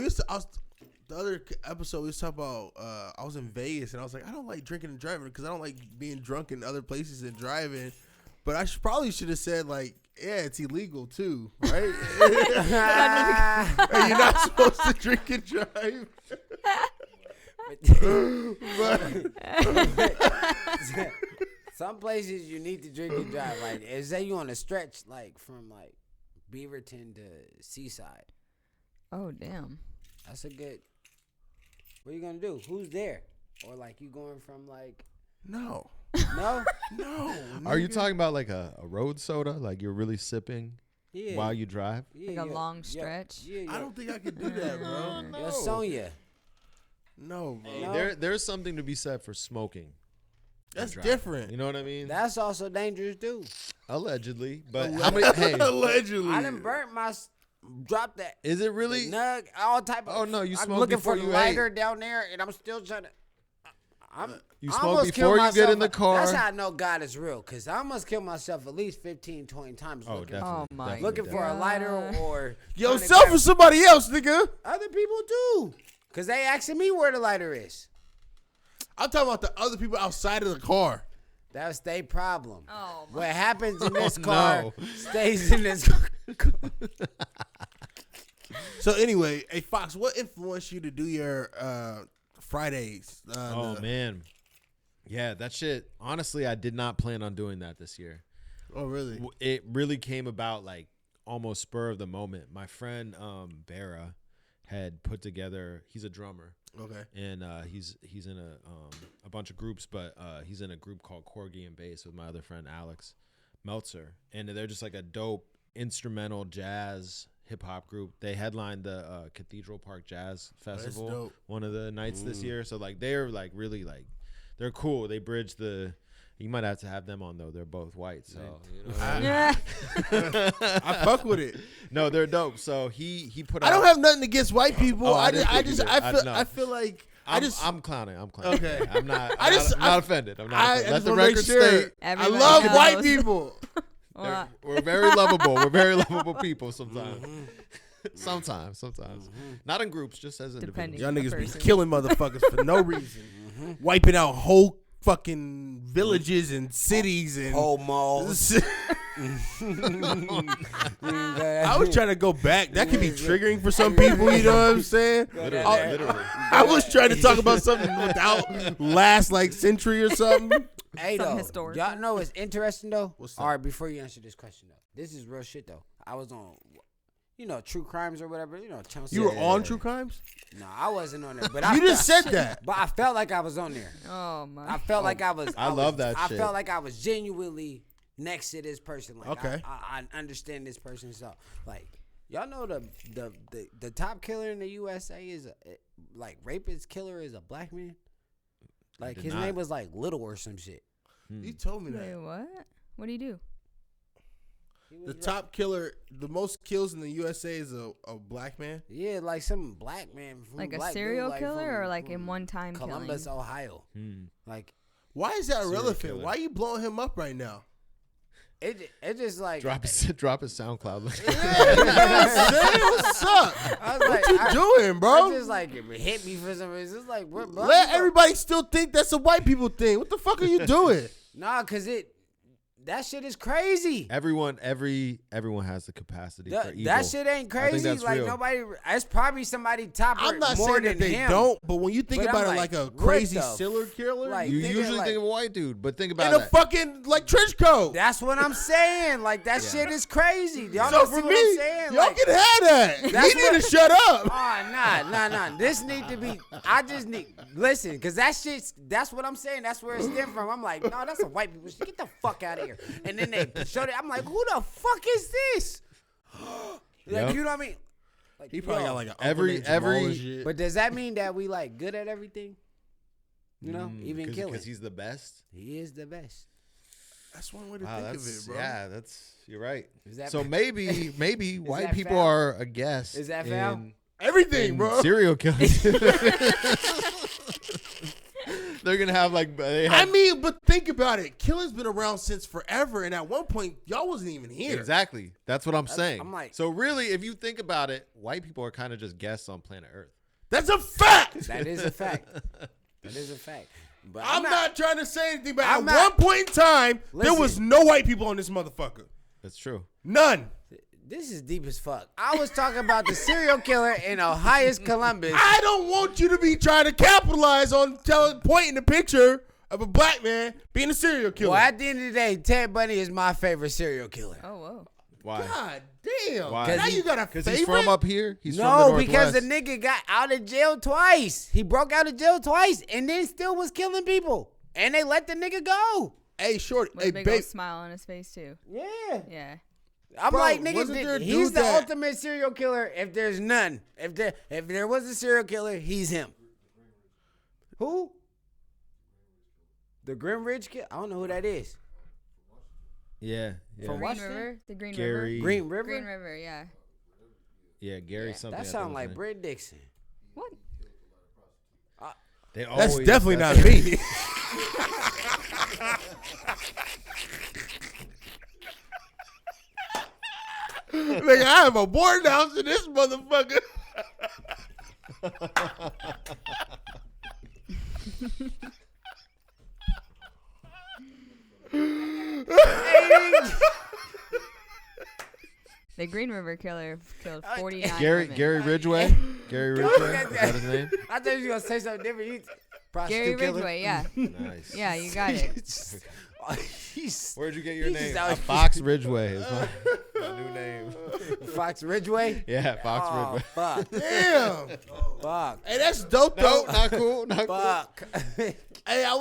the other episode we was talking about. I was in Vegas and I was like, I don't like drinking and driving because I don't like being drunk in other places and driving. But I probably should have said like, yeah, it's illegal too, right? Hey, you're not supposed to drink and drive. Some places you need to drink and drive. Like, say you on a stretch, like from like Beaverton to Seaside. Oh damn. That's a good. What are you gonna do? Who's there? Or like you going from like? No. No. Are you talking about like a road soda? Like you're really sipping Yeah. while you drive? Like a long stretch? Yeah. I don't think I could do that, bro. Yo, Sonya. No, bro. No. There's something to be said for smoking. That's driving. different. You know what I mean? That's also dangerous too. Allegedly, but how many? Hey, Allegedly. I done burnt drop that. is it really? Nug, all type of. Oh, no, you I'm smoke looking before for the you lighter down there, and I'm still trying to. You I smoke almost before killed you get in myself. the car? That's how I know God is real, because I almost killed myself at least 15, 20 times Oh, looking, definitely. Oh, my definitely, looking for a lighter or. Yo, trying to sell grab- for somebody else, nigga. Other people do, because they asking me where the lighter is. I'm talking about the other people outside of the car. That's their problem. Oh, What happens in this Oh, car no. stays in this car. So anyway, hey Fox, what influenced you to do your Fridays? Oh man, yeah, that shit. Honestly, I did not plan on doing that this year. Oh really? It really came about like almost spur of the moment. My friend Barra had put together. He's a drummer. Okay. And he's in a bunch of groups, but he's in a group called Corgi and Bass with my other friend Alex Meltzer, and they're just like a dope instrumental jazz hip hop group. They headlined the Cathedral Park Jazz Festival dope. one of the nights this year. So like they're like really like they're cool. They bridge the. You might have to have them on though. They're both white, so you know. Yeah. I fuck with it. No, they're dope. So he put. I don't have nothing against white people. Oh, I didn't think you did. I feel like I'm clowning. I'm clowning. Okay. I'm not. I just- I'm not offended. I'm not. I Offended. Let just the wanna make record sure. state. I Everybody love knows. white people. Well, We're very lovable. We're very lovable people sometimes. Mm-hmm. Sometimes. Not in groups, just as Depending. individuals. Y'all niggas be person. killing motherfuckers for no reason, wiping out whole fucking villages and cities and. Whole malls. I was trying to go back. That could be triggering for some people. You know what I'm saying? Literally. I was trying to talk about something without last like century or something. Hey, Something though, historical. y'all know what's interesting, though? What's that? All right, before you answer this question, though. This is real shit, though. I was on, true crimes or whatever. Chelsea. You were on True Crimes? No, I wasn't on there. But You just said that. But I felt like I was on there. oh my. I felt like I was. I love that I shit. felt like I was genuinely next to this person. Like, Okay. I understand this person. So, like, y'all know the top killer in the USA is, like, rapist killer is a black man? Like, did his not. name was, like, Little or some shit. You told me Wait, that. what? What do you do? The top killer, the most kills in the USA is a black man. Yeah, like some black man. From Like a black serial dude, like killer from- or like from in one time Columbus, killing? Ohio. Like, Why is that Serial irrelevant? killer. Why are you blowing him up right now? it just like. Drop his SoundCloud. What's up? I was like, What you doing, bro? It just like it hit me for some reason. It's like, what, bro? Let everybody still think that's a white people thing. What the fuck are you doing? Nah, cause that shit is crazy. Everyone has the capacity for evil. That shit ain't I think crazy. that's Like real. nobody. It's probably somebody top I'm not more saying than that they him. don't, but when you think But about I'm it like, like a what crazy the serial killer, like, You thinking usually like- think of a white dude, but think in about a that. fucking like trench coat. That's what I'm saying. Like that shit is crazy. Y'all So know for what me, I'm saying? y'all Like, can have that. He That's need what- to shut up. oh, nah. This need to be. I just need listen, because that shit's. That's what I'm saying. That's where it stemmed from. I'm like, no, that's a white people shit. Get the fuck out of here. And then they showed it. I'm like, who the fuck is this? Like, Yep. you know what I mean? Like, He probably yo, got like an every- uncle named Jamal and every- shit. But does that mean that we like good at everything? You know, even killing. Because he's the best. He is the best. That's one way to Wow, think of that's it, bro. yeah. You're right. Is that So maybe white that people foul? are a guest. Is that foul? in- Everything, in bro. Serial killers. They're gonna have like. I mean, but think about it. Killing's been around since forever, and at one point, y'all wasn't even here. Exactly. That's what I'm saying. I'm like- so really, if you think about it, white people are kind of just guests on planet Earth. That's a fact. That is a fact. That is a fact. But I'm not trying to say anything, but I'm at not- one point in time, there was Listen. no white people on this motherfucker. That's true. None. This is deep as fuck. I was talking about the serial killer in Ohio's Columbus. I don't want you to be trying to capitalize on pointing the picture of a black man being a serial killer. Well, at the end of the day, Ted Bundy is my favorite serial killer. Oh, whoa. Why? God damn. Why? Now you got a Because favorite? he's from up here. He's from No, the because the Northwest. nigga got out of jail twice. He broke out of jail twice and then still was killing people. And they let the nigga go. Hey, short. With Hey, a big babe. old smile on his face, too. Yeah. Yeah. I'm Bro, like, nigga, wasn't there a he's dude the that- ultimate serial killer if there's none. If there was a serial killer, he's him. Who? The Grim Ridge Kid? I don't know who that is. Yeah. From Green Washington? River? The Green Gary. River? Green River? Green River, yeah. Yeah, Gary something. That I sound think like his name. Britt Dixon. What? They That's always- definitely not that's- me. Nigga, I have a board house in this motherfucker. The Green River killer killed 49 Gary women. Gary Ridgway. Gary Ridgway. Is that his name? I thought you were going to say something different. Gary Prostitute killer? Ridgway, yeah. Nice. Yeah, you got it. Where'd you get your He's just name? out- Fox Ridgway is my new name. Fox Ridgway? Yeah, Fox Oh, Ridgway. fuck. Damn. Fuck. Hey, that's dope, No, though. not cool. Not cool. Fuck. Hey, I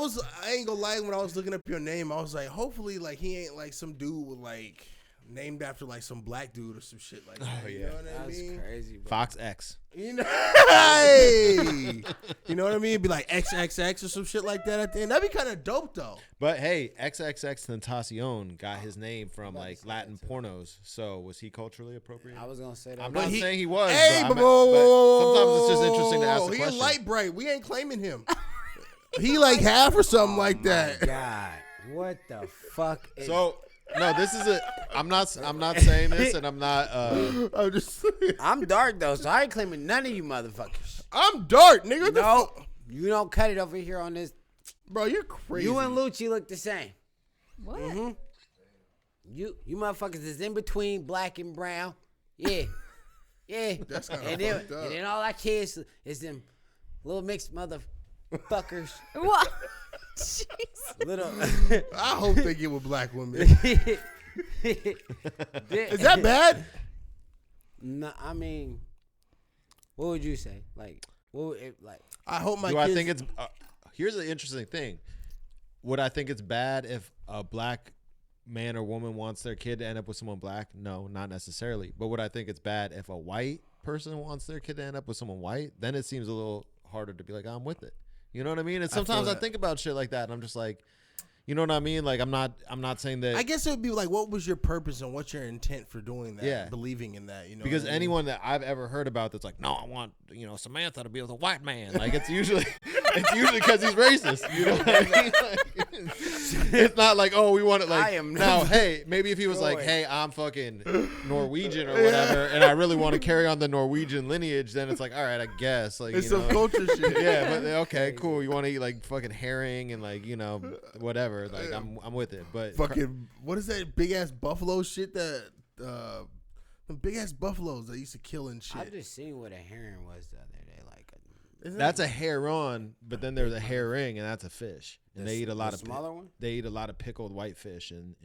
ain't gonna lie, when I was looking up your name, I was like, hopefully, like, he ain't like some dude with, like, named after, like, some black dude or some shit like that. Oh, You yeah. know what I That's mean? crazy, bro. Fox X. You know, hey, you know what I mean? Be like XXX or some shit like that at the end. That'd be kind of dope, though. But hey, XXX Tentacion got his name from like Latin pornos. So was he culturally appropriate? I was going to say that. I'm But not he- saying he was. Hey, but, sometimes it's just interesting to ask the He question. a light bright. We ain't claiming him. He like half or something like that. God. What the fuck? is- So no, this is a. I'm not saying this, and I'm not. I'm just. I'm dark, though, so I ain't claiming none of you motherfuckers. I'm dark, nigga. What the No, fuck? you don't cut it over here on this. Bro, you're crazy. You and Lucci look the same. What? You motherfuckers is in between black and brown. Yeah. Yeah. That's kinda and then, fucked up. and then all I care is them little mixed motherfuckers. What? Jeez. Little. I hope they get with black women. Is Is that bad? No, I mean, what would you say? Like, what would it, like? I hope my do kids. I think it's? Here's the interesting thing. Would I think it's bad if a black man or woman wants their kid to end up with someone black? No, not necessarily. But would I think it's bad if a white person wants their kid to end up with someone white? Then it seems a little harder to be like, I'm with it. You know what I mean? And sometimes I that. think about shit like that, and I'm just like, you know what I mean? Like I'm not saying that. I guess it would be like, what was your purpose and what's your intent for doing that? Yeah. Believing in that, you know. Because what I mean? anyone that I've ever heard about that's like, no, I want Samantha to be with a white man. Like it's usually because he's racist. You know what I mean? It's not like, oh, we want it like I am now. not Hey, maybe if he was like, destroyed. hey, I'm fucking Norwegian or whatever, and I really want to carry on the Norwegian lineage, then it's like, all right, I guess, like, It's you some know, culture shit. yeah, but okay, cool. You want to eat like fucking herring and like, you know, whatever. Like, I'm with it. But Fucking, what is that big ass buffalo shit that, the big ass buffaloes that used to kill and shit? I just seen what a heron was the other day. Like, Isn't that's that- a heron, but then there's a herring, and that's a fish. And they eat a lot of smaller one. They eat a lot of pickled whitefish in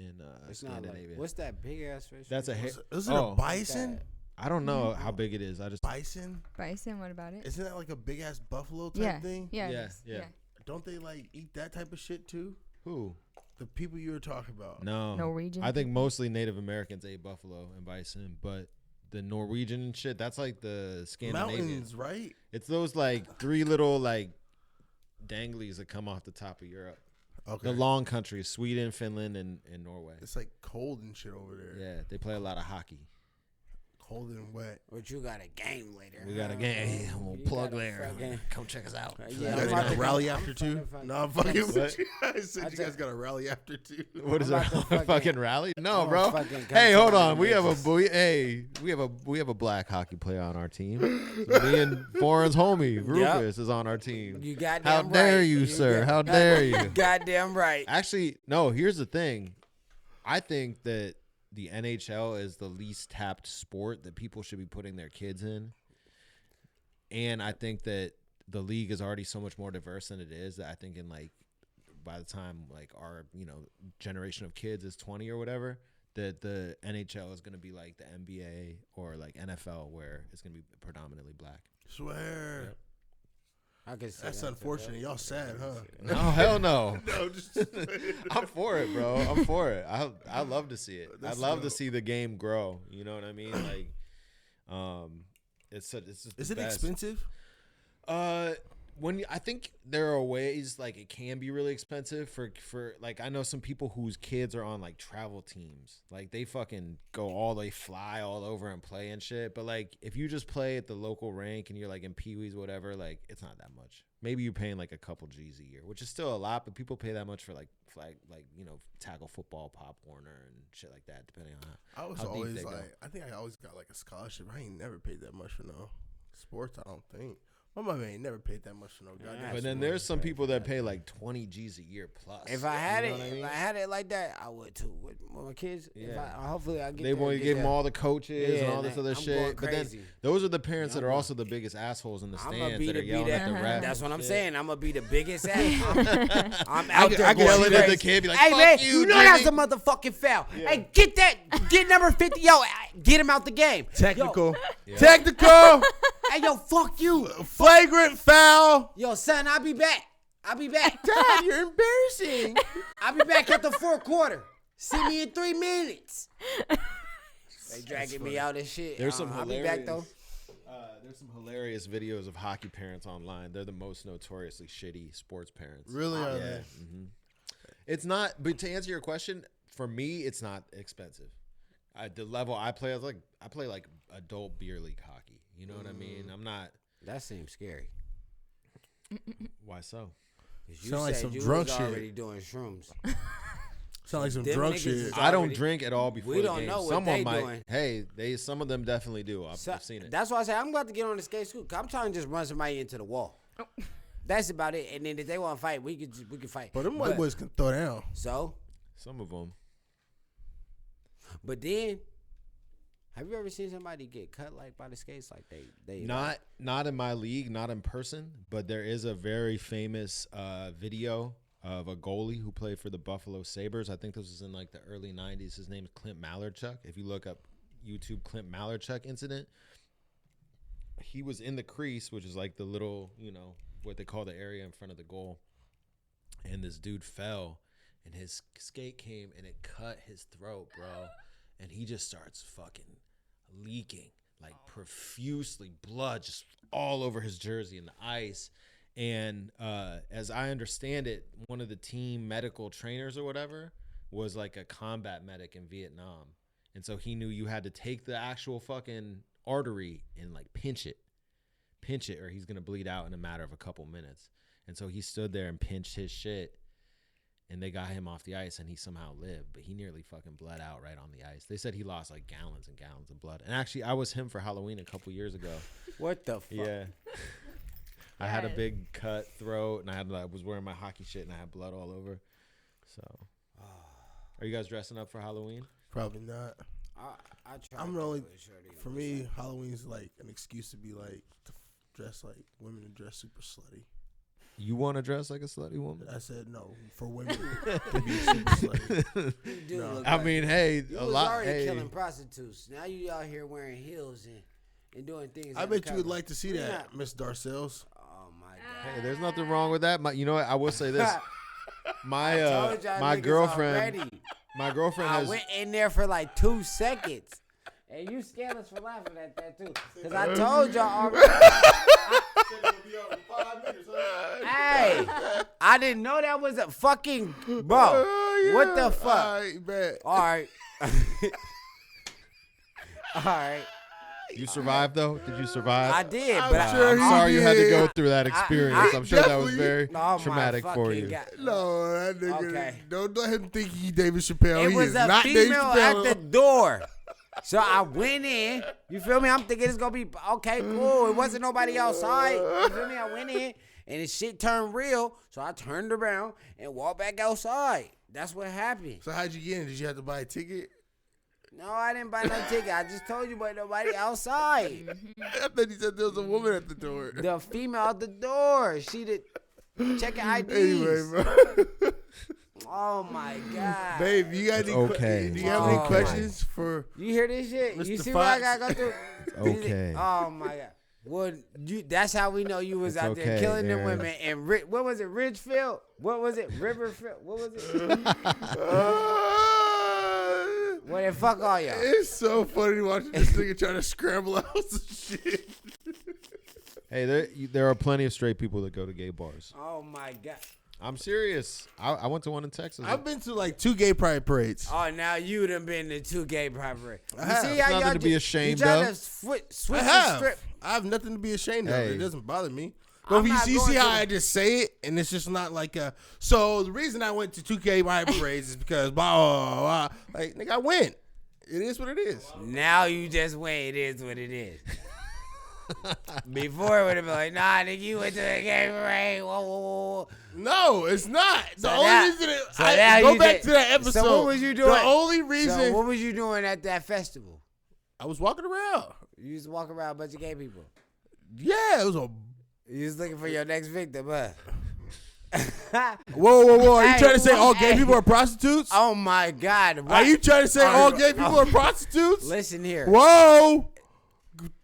It's not Scandinavia. like, what's that big ass fish? That's a Was it oh, a bison? I don't know how big it is. I just Bison? Bison, what about it? Isn't that like a big ass buffalo type Yeah. thing? Yeah. it Yeah, is. yeah. Don't they like eat that type of shit too? who? The people you were talking about. No, Norwegian I think mostly Native Americans ate buffalo and bison, but the Norwegian and shit, that's like the Scandinavian. Mountains, right? It's those like 3 little like danglies that come off the top of Europe. Okay. The long countries, Sweden, Finland, and Norway. It's like cold and shit over there. Yeah, they play a lot of hockey. Cold and wet. But you got a game later. We got a game. I'm gonna You plug got a there. fucking- Come check us out. You Yeah, guys I'm got about a to rally go- after I'm two? fucking- No, I'm fucking What? with you. I said I you guys just- got a rally after two. What is I'm that? about to Fucking rally? No, I'm bro. fucking Hey, come hold to on. the We have a bitches. we have a black hockey player on our team. So me and Foreign's homie Rufus is on our team. You got How dare you, sir? How dare you? Goddamn right. Actually, no. Here's the thing. I think that the NHL is the least tapped sport that people should be putting their kids in. And I think that the league is already so much more diverse than it is that I think in like by the time like our, you know, generation of kids is 20 or whatever, that the NHL is going to be like the NBA or like NFL where it's going to be predominantly black. Swear. Yep. I can see That's that. unfortunate. Y'all sad, huh? No, hell no. No, just I'm for it, bro. I'm for it. I love to see it. That's I love to dope. see the game grow. You know what I mean? Like, it's just the Is it best. expensive? I think there are ways like it can be really expensive for like I know some people whose kids are on like travel teams. Like they fucking go all they fly all over and play and shit. But like if you just play at the local rank and you're like in Pee-wees, whatever, like it's not that much. Maybe you're paying like a couple G's a year, which is still a lot, but people pay that much for like flag, like, you know, tackle football, Pop Warner and shit like that, depending on I was how deep always they go. like, I think I always got like a scholarship. I ain't never paid that much for no sports. I don't think. My mama ain't never paid that much for no goddamn. But then sport. there's some people that pay like 20 G's a year plus. If I had You know it, what I mean? if I had it like that, I would too. With my kids, if Yeah. hopefully I get. They want to give them all the coaches Yeah, and all this man, other I'm shit. going But then crazy. those are the parents Yeah, that I'm are going- also the biggest assholes in the I'm gonna stands be that the are yelling at the refs. That's what and I'm shit. saying. I'm gonna be the biggest ass. I'm out there. I can going see that crazy. the kid be like, "Hey "Fuck man, you, know that's a Jimmy." motherfucking foul. Hey, get number 50. Yo, get him out the game. technical, Yeah. technical, Hey, yo, fuck you. flagrant foul. Yo, son, I'll be back. I'll be back. Dad, you're embarrassing. I'll be back at the fourth quarter. See me in 3 minutes. They dragging me out and shit. There's some I'll be hilarious. back though. There's some hilarious videos of hockey parents online. They're the most notoriously shitty sports parents. Really? Are Yeah. they? hmm It's not. But to answer your question, for me, it's not expensive. The level I play, I play like adult beer league hockey. You know what I mean? I'm not. That seems scary. Why so? 'Cause you Sound like said some you drunk was shit. already doing shrooms. Sound like some Them drunk niggas shit. is I don't already- drink at all before We the don't game. know what Someone they might. doing. Hey, some of them definitely do. I've seen it. That's why I say I'm about to get on the skate school. 'Cause I'm trying to just run somebody into the wall. That's about it. And then if they want to fight, we can fight. But them white boys can throw down. So, Some of them. but then, have you ever seen somebody get cut like by the skates? Like they Not in my league, not in person, but there is a very famous video of a goalie who played for the Buffalo Sabres. I think this was in like the early 90s. His name is Clint Malarchuk. If you look up YouTube Clint Malarchuk incident, he was in the crease, which is like the little, you know, what they call the area in front of the goal. And this dude fell and his skate came and it cut his throat, bro. And he just starts fucking leaking like profusely, blood just all over his jersey and the ice. And as I understand it, one of the team medical trainers or whatever was like a combat medic in Vietnam. And so he knew you had to take the actual fucking artery and like pinch it or he's going to bleed out in a matter of a couple minutes. And so he stood there and pinched his shit. and they got him off the ice, and he somehow lived, but he nearly fucking bled out right on the ice. They said he lost like gallons and gallons of blood. And actually, I was him for Halloween a couple years ago. What the fuck? Yeah. I had a big cut throat, and I was wearing my hockey shit, and I had blood all over. So, are you guys dressing up for Halloween? Probably not. I try. I'm really, for me, Halloween's like an excuse to be like, to dress like women and dress super slutty. You want to dress like a slutty woman? I said no for women to be super slutty. No. I mean, hey, You a was lot. already Hey, killing prostitutes. Now you out here wearing heels and doing things. I bet you would undercover. like to see that, Miss Darcells. Oh my god. hey, there's nothing wrong with that. You know what? I will say this. My Told y'all my niggas girlfriend, already. my girlfriend I has. went in there for like 2 seconds. And you scared us for laughing at that too. Cause I told y'all already. Hey, I didn't know that was a fucking bro. What the fuck? All right, bet. All right. All right. You survived though? Did you survive? I did, I'm but sure I'm he sorry you had to did. go through that experience. I'm sure that was definitely- very Oh, my traumatic for fucking you. God. No, that nigga. Okay. Don't let him think he David Chappelle. It he was is a not David female Chappelle. at the door. So I went in. You feel me? I'm thinking it's going to be okay, cool. It wasn't nobody outside. You feel me? I went in and the shit turned real. So I turned around and walked back outside. That's what happened. So how'd you get in? Did you have to buy a ticket? No, I didn't buy no ticket. I just told you about nobody outside. I thought he said there was a woman at the door. The female at the door. She did checking IDs. Anyway, bro. Oh my God. Babe, you got any okay. do you have Oh, any my. questions for You hear this shit? You Mr. see what I Fox? gotta go through? Okay. Oh my God. Well, that's how we know you was It's out there okay, killing them Aaron. women. And what was it? Ridgefield? What was it? Riverfield? What was it? Well, then fuck all y'all. It's so funny to watch this nigga trying to scramble out some shit. Hey, there are plenty of straight people that go to gay bars. Oh my God. I'm serious. I went to one in Texas. I've been to like 2 gay pride parades. Oh, now you done been to 2 gay private. You have. see It's how nothing y'all to be just- ashamed you trying of. to switch I the have. strip. I have nothing to be ashamed of. Hey. It doesn't bother me. But I'm you not see going how to- I just say it, and it's just not like a. So the reason I went to 2 gay pride parades is because blah, blah, blah, blah. Like nigga, I went. It is what it is. Now you just wait. It is what it is. Before it would have been like, nah, nigga, you went to the gay parade. Whoa, whoa, whoa. No, it's not. The So only now- reason so I now go you back did- to that episode. So what was you doing? The only reason So what was you doing at that festival? I was walking around. You used to walk around a bunch of gay people. Yeah, it was a. You was looking for your next victim, huh? Whoa! Are you Hey, trying to say all gay hey. people are prostitutes? Oh my God! Are you trying to say all gay people Oh. are prostitutes? Listen here. Whoa!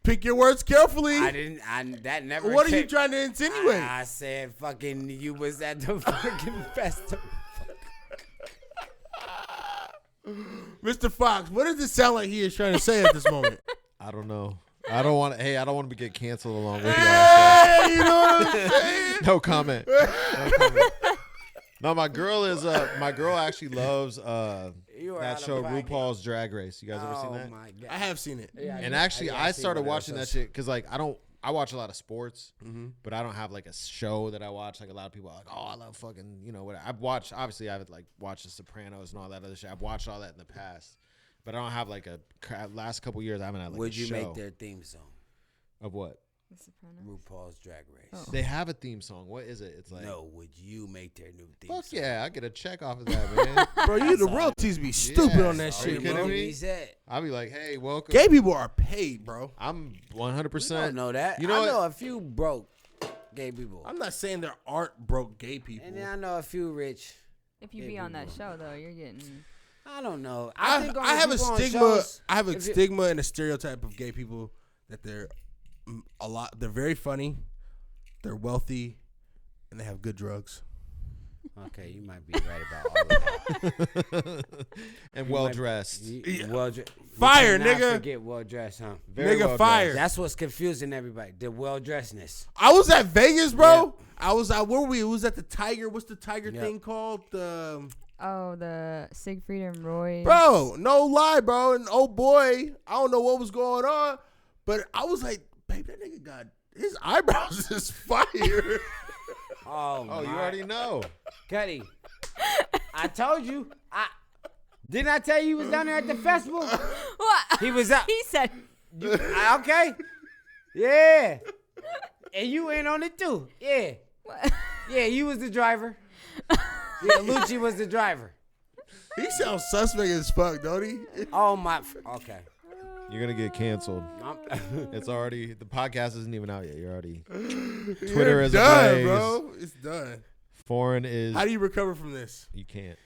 Pick your words carefully. That never. What are you came- trying to insinuate? I said fucking you was at the fucking festival. Mr. Fox, what does it sound like he is trying to say at this moment? I don't know. I don't want to get canceled along with you. Hey, you know what I'm saying? No comment. No, my girl actually loves You were that out show of pocket. RuPaul's Drag Race. You guys ever seen Oh that? my God! I have seen it. Yeah, And actually, I see started what it watching that was. shit because like I watch a lot of sports, but I don't have like a show that I watch. Like a lot of people are like, oh, I love fucking, what I've watched. Obviously, I've like watched The Sopranos and all that other shit. I've watched all that in the past, but I don't have like last couple years. I haven't had like Would a you show make their theme song? of what The Sopranos. RuPaul's Drag Race. Oh. they have a theme song. What is it? It's like No, would you make their new theme fuck song? yeah, I get a check off of that, man. Bro, you the royalties be stupid on that Are you shit, kidding bro. me? He said. I'll be like, hey, welcome. Gay people are paid, bro. I'm I don't 100%. know that. You know I know what? a few broke gay people, I'm not saying there aren't broke gay people. and then I know a few rich. If you Yeah, be on that people. show, though, you're getting. I don't know. I think have a people on stigma. shows- I have a if you- stigma and a stereotype of gay people that they're They're very funny, they're wealthy, and they have good drugs. Okay, you might be right about all of that. And well dressed. Well, Fire, cannot nigga. Forget well dressed, huh? Very Nigga, well fire. dressed. That's what's confusing everybody. The well dressedness. I was at Vegas, bro. I was at where were we? It was at the Tiger. What's the Tiger Yeah. thing called? Oh, the Siegfried and Roy. Bro, no lie, bro. And oh boy, I don't know what was going on, but I was like, babe, that nigga got his eyebrows is fire. Oh, Oh, you already know. Cuddy. I told you. Didn't I tell you he was down there at the festival? What? He was up. He said. Okay. Yeah. And you in on it too. Yeah. What? Yeah, you was the driver. Yeah, Lucci was the driver. He sounds suspect as fuck, don't he? Oh my. Okay. You're gonna get canceled. It's already the podcast isn't even out yet. You're already Twitter is done, ablaze. bro. It's done. Foreign is. How do you recover from this? You can't.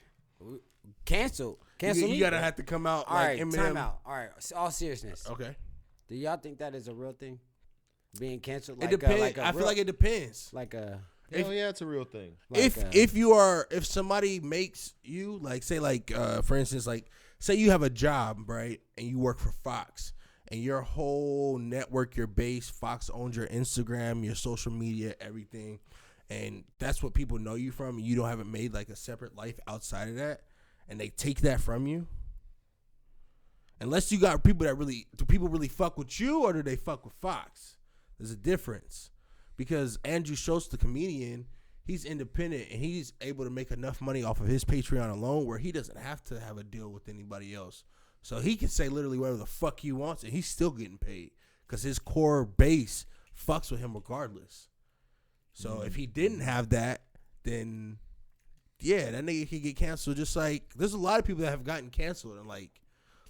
Cancel. You gotta have to come out All like right, Eminem. time out. All right, all seriousness. Okay. Do y'all think that is a real thing? Being canceled? It depends. I feel like it depends. Like a. Hell yeah, it's a real thing. Like if somebody makes you like say like for instance like say you have a job, right, and you work for Fox and your whole network, your base, Fox owns your Instagram, your social media, everything, and that's what people know you from, and you haven't made like a separate life outside of that, and they take that from you. Unless you got people that really, do people really fuck with you or do they fuck with Fox? There's a difference. Because Andrew Schultz, the comedian, he's independent and he's able to make enough money off of his Patreon alone where he doesn't have to have a deal with anybody else. So he can say literally whatever the fuck he wants and he's still getting paid because his core base fucks with him regardless. So if he didn't have that, then yeah, that nigga could get canceled. Just like there's a lot of people that have gotten canceled and like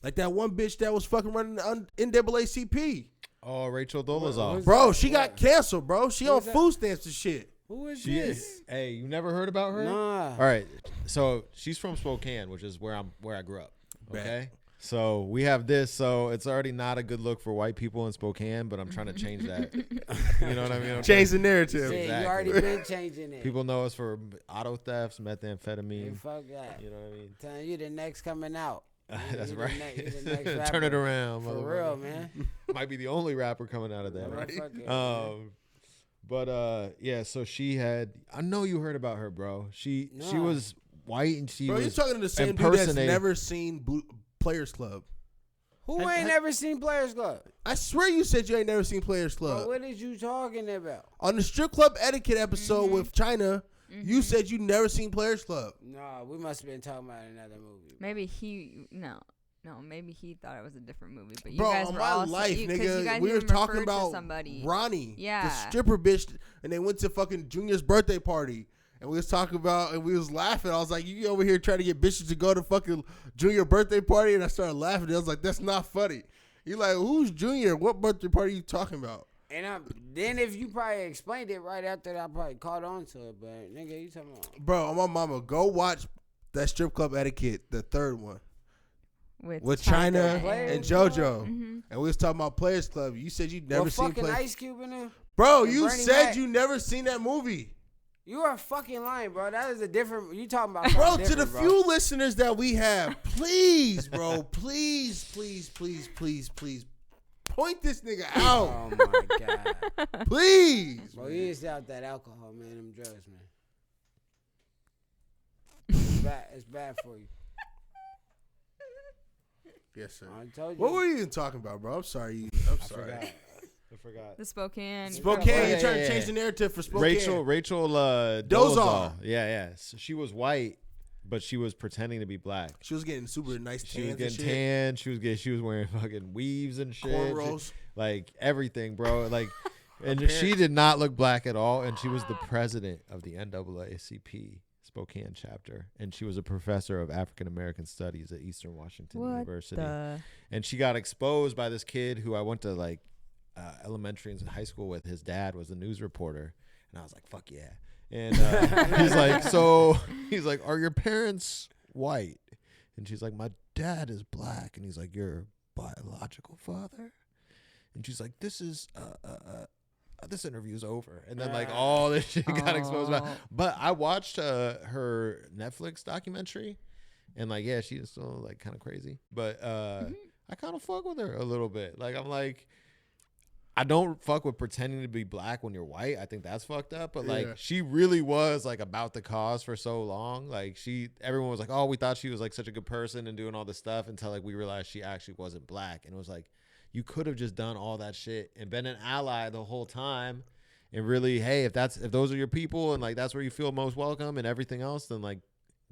that one bitch that was fucking running the NAACP. Oh, Rachel Dolezal. Bro, she got canceled, bro. She on food stamps and shit. Who is She this? is. Hey, you never heard about her? Nah. All right. So she's from Spokane, which is where I grew up. Okay. So we have this. So it's already not a good look for white people in Spokane, but I'm trying to change that. You know what I mean? Change the narrative. Yeah, Exactly. you already been changing it. People know us for auto thefts, methamphetamine. Hey, fuck that. You know what I mean? Telling you the next coming out. That's You the right. you the next Turn it rapper. around, For motherfucker. real, man. Might be the only rapper coming out of that. Motherfucker. But yeah, so she had. I know you heard about her, bro. She Nah. was white and she Bro, you're was talking to the same dude that's impersonating- never seen Players Club. Who ain't never seen Players Club? I swear you said you ain't never seen Players Club. What is you talking about? On the strip club etiquette episode with China, you said you never seen Players Club. Nah, we must have been talking about another movie. Maybe maybe he thought it was a different movie. But you Bro, guys on were my all life, you nigga, guys we were even talking referred to about somebody. Ronnie, the Yeah. stripper bitch, and they went to fucking Junior's birthday party. And we was talking about, and we was laughing. I was like, you over here trying to get bitches to go to fucking Junior birthday party? And I started laughing. I was like, that's not funny. You like, who's Junior? What birthday party are you talking about? And then if you probably explained it right after that, I probably caught on to it. But nigga, you talking about? Bro, on my mama, go watch that strip club etiquette, the third one. With China and JoJo. And we was talking about Players Club. You said you never seen fucking Players. Ice Cube in there? Bro, and you Bernie said Mac. you never seen that movie. You are fucking lying, bro. That is a different. You talking about? Bro, something to the different, bro. few listeners that we have, please, bro, please, point this nigga out. Oh my god. Please. Bro, you ain't out that alcohol, man. Them drugs, man. It's bad for you. Yes, sir. I told you. What were you even talking about, bro? I'm sorry. I'm sorry. I forgot. The Spokane. Spokane, Yeah, you're trying yeah, to change yeah. the narrative for Spokane. Rachel Dolezal. Dolezal. Yeah. So she was white, but she was pretending to be black. She was getting super nice tans She was and getting shit. tan. She was wearing fucking weaves and shit. Cornrows. Like everything, bro. Like, and she did not look black at all. And she was the president of the NAACP Spokane chapter, and she was a professor of African American studies at Eastern Washington University. And she got exposed by this kid who I went to like elementary and high school with. His dad was a news reporter, and I was like, "Fuck yeah!" And he's like, "Are your parents white?" And she's like, "My dad is black." And he's like, "Your biological father?" And she's like, "This is this interview's over." And then like all this shit got exposed about. But I watched her Netflix documentary, and like, yeah, she is still like kind of crazy, but I kind of fuck with her a little bit. Like, I'm like, I don't fuck with pretending to be black when you're white. I think that's fucked up. But like, she really was like about the cause for so long. Like, everyone was like, "Oh, we thought she was like such a good person and doing all this stuff," until like we realized she actually wasn't black. And it was like, you could have just done all that shit and been an ally the whole time, and really, hey, if those are your people and like that's where you feel most welcome and everything else, then like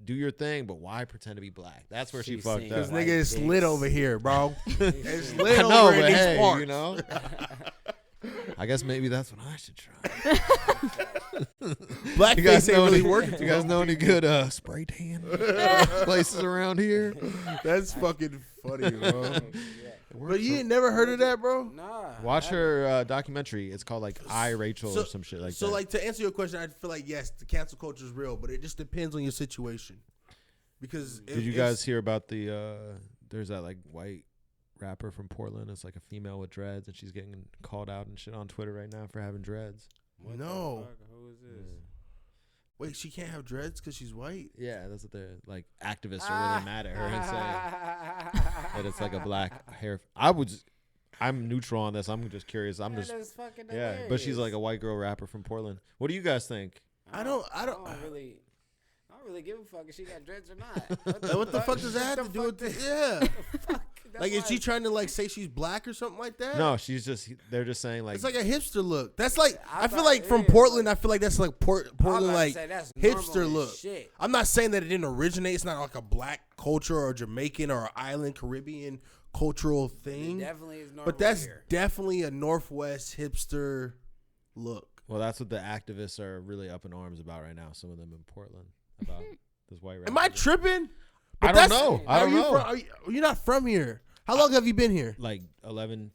do your thing, but why pretend to be black? That's where she She's fucked saying up. This White nigga is dicks. lit over here, bro. It's I lit know, over in but these hey, parts. you know. I guess maybe that's what I should try. Blackface ain't really working. You guys know any good spray tan places around here? That's fucking funny, bro. But you ain't never heard of that, bro? Nah. Watch her documentary. It's called like I Rachel or some shit like that. So, like, to answer your question, I feel like, yes, the cancel culture is real, but it just depends on your situation. Because did you guys hear about the there's that like white rapper from Portland? It's like a female with dreads, and she's getting called out and shit on Twitter right now for having dreads. What No. the fuck? Who is this? Wait, she can't have dreads because she's white? Yeah, that's what they're like. Activists are really mad at her and saying that it's like a black hair. I'm neutral on this. I'm just curious. I'm just but she's like a white girl rapper from Portland. What do you guys think? I don't really give a fuck if she got dreads or not. What the fuck does that have to do with this? Yeah. Like, is she trying to like say she's black or something like that? No, they're just saying like It's like a hipster look. That's like I feel thought- like from yeah, Portland. I feel like that's like Portland like that's hipster normal look. as shit. I'm not saying that it didn't originate. It's not like a black culture or Jamaican or island Caribbean cultural thing. It definitely is normal But that's here. definitely a Northwest hipster look. well, that's what the activists are really up in arms about right now. Some of them in Portland about this white rapper. Am I tripping? I don't know. I don't know. Are you not from here? How long have you been here? Like 11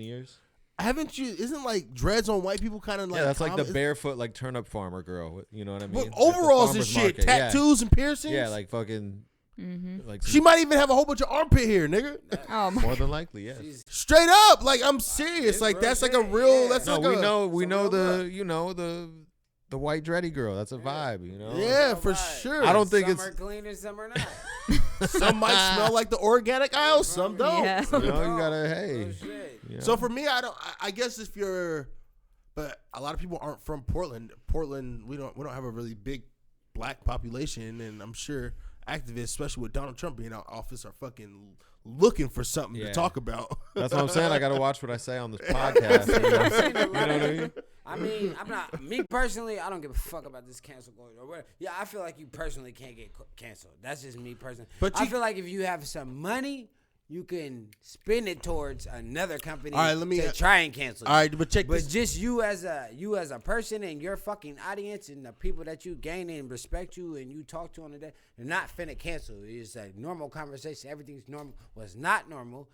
years. Haven't you? Isn't like dreads on white people kind of like? Yeah, that's like the common? barefoot like turnip farmer girl. You know what I mean? But At the overalls and farmer's shit, market. Yeah. tattoos and piercings. Yeah, like fucking. Like She might even have a whole bunch of armpit hair, nigga. Oh my. more than likely, yes. Straight up, like I'm serious. Like that's like a real. That's No, like we know the real the white dready girl. That's a vibe, you know. Yeah, for sure. I don't think some it's are clean and some are not. Some might smell like the organic aisle, some don't. Yeah. you know you gotta hey. Oh, shit. You know. So for me, I guess if you're, but a lot of people aren't from Portland. Portland, we don't have a really big black population, and I'm sure activists, especially with Donald Trump being out of office, are fucking looking for something to Yeah. talk about. That's what I'm saying. I gotta watch what I say on this podcast. You know what I mean? I mean, I'm not me personally. I don't give a fuck about this cancel culture or whatever. Yeah, I feel like you personally can't get canceled. That's just me personally. But I you- feel like if you have some money, you can spend it towards another company. All right, let me- to try and cancel. All right, but check But this. just you as a person and your fucking audience and the people that you gain and respect you and you talk to on the day, they're not finna cancel. It's a normal conversation. Everything's normal. What's not normal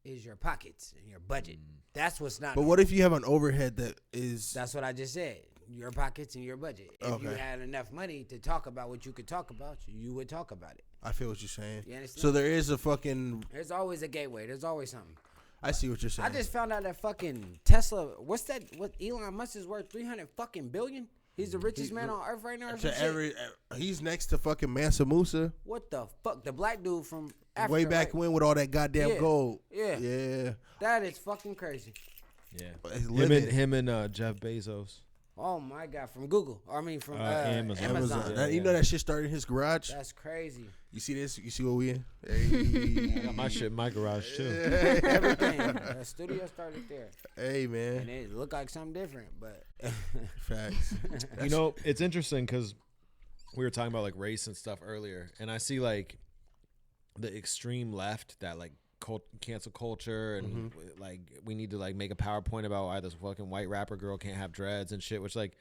is your pockets and your budget. That's what's not But normal. what if you have an overhead that is? That's what I just said. Your pockets and your budget. If you Okay. had enough money to talk about what you could talk about, you would talk about it. I feel what you're saying. You understand? So there is a fucking. There's always a gateway. There's always something. I see what you're saying. I just found out that fucking Tesla. What's that? What Elon Musk is worth? 300 fucking billion. He's the richest man on earth right now. Or some shit? He's next to fucking Mansa Musa. What the fuck? The black dude from Africa. Way back right? when with all that goddamn Yeah. gold. Yeah. Yeah. That is fucking crazy. Yeah. He's Him living. and Jeff Bezos. Oh my god, from Google. I mean from Amazon. Amazon. Amazon. Yeah, You know that shit started in his garage. That's crazy. You see this? You see what we in? I Hey, got my shit in my garage too. Everything. The studio started there. hey And man. it looked like something different, but Facts. You know, it's interesting because we were talking about like race and stuff earlier, and I see like the extreme left that like cancel culture and like we need to like make a PowerPoint about why this fucking white rapper girl can't have dreads and shit. Which like,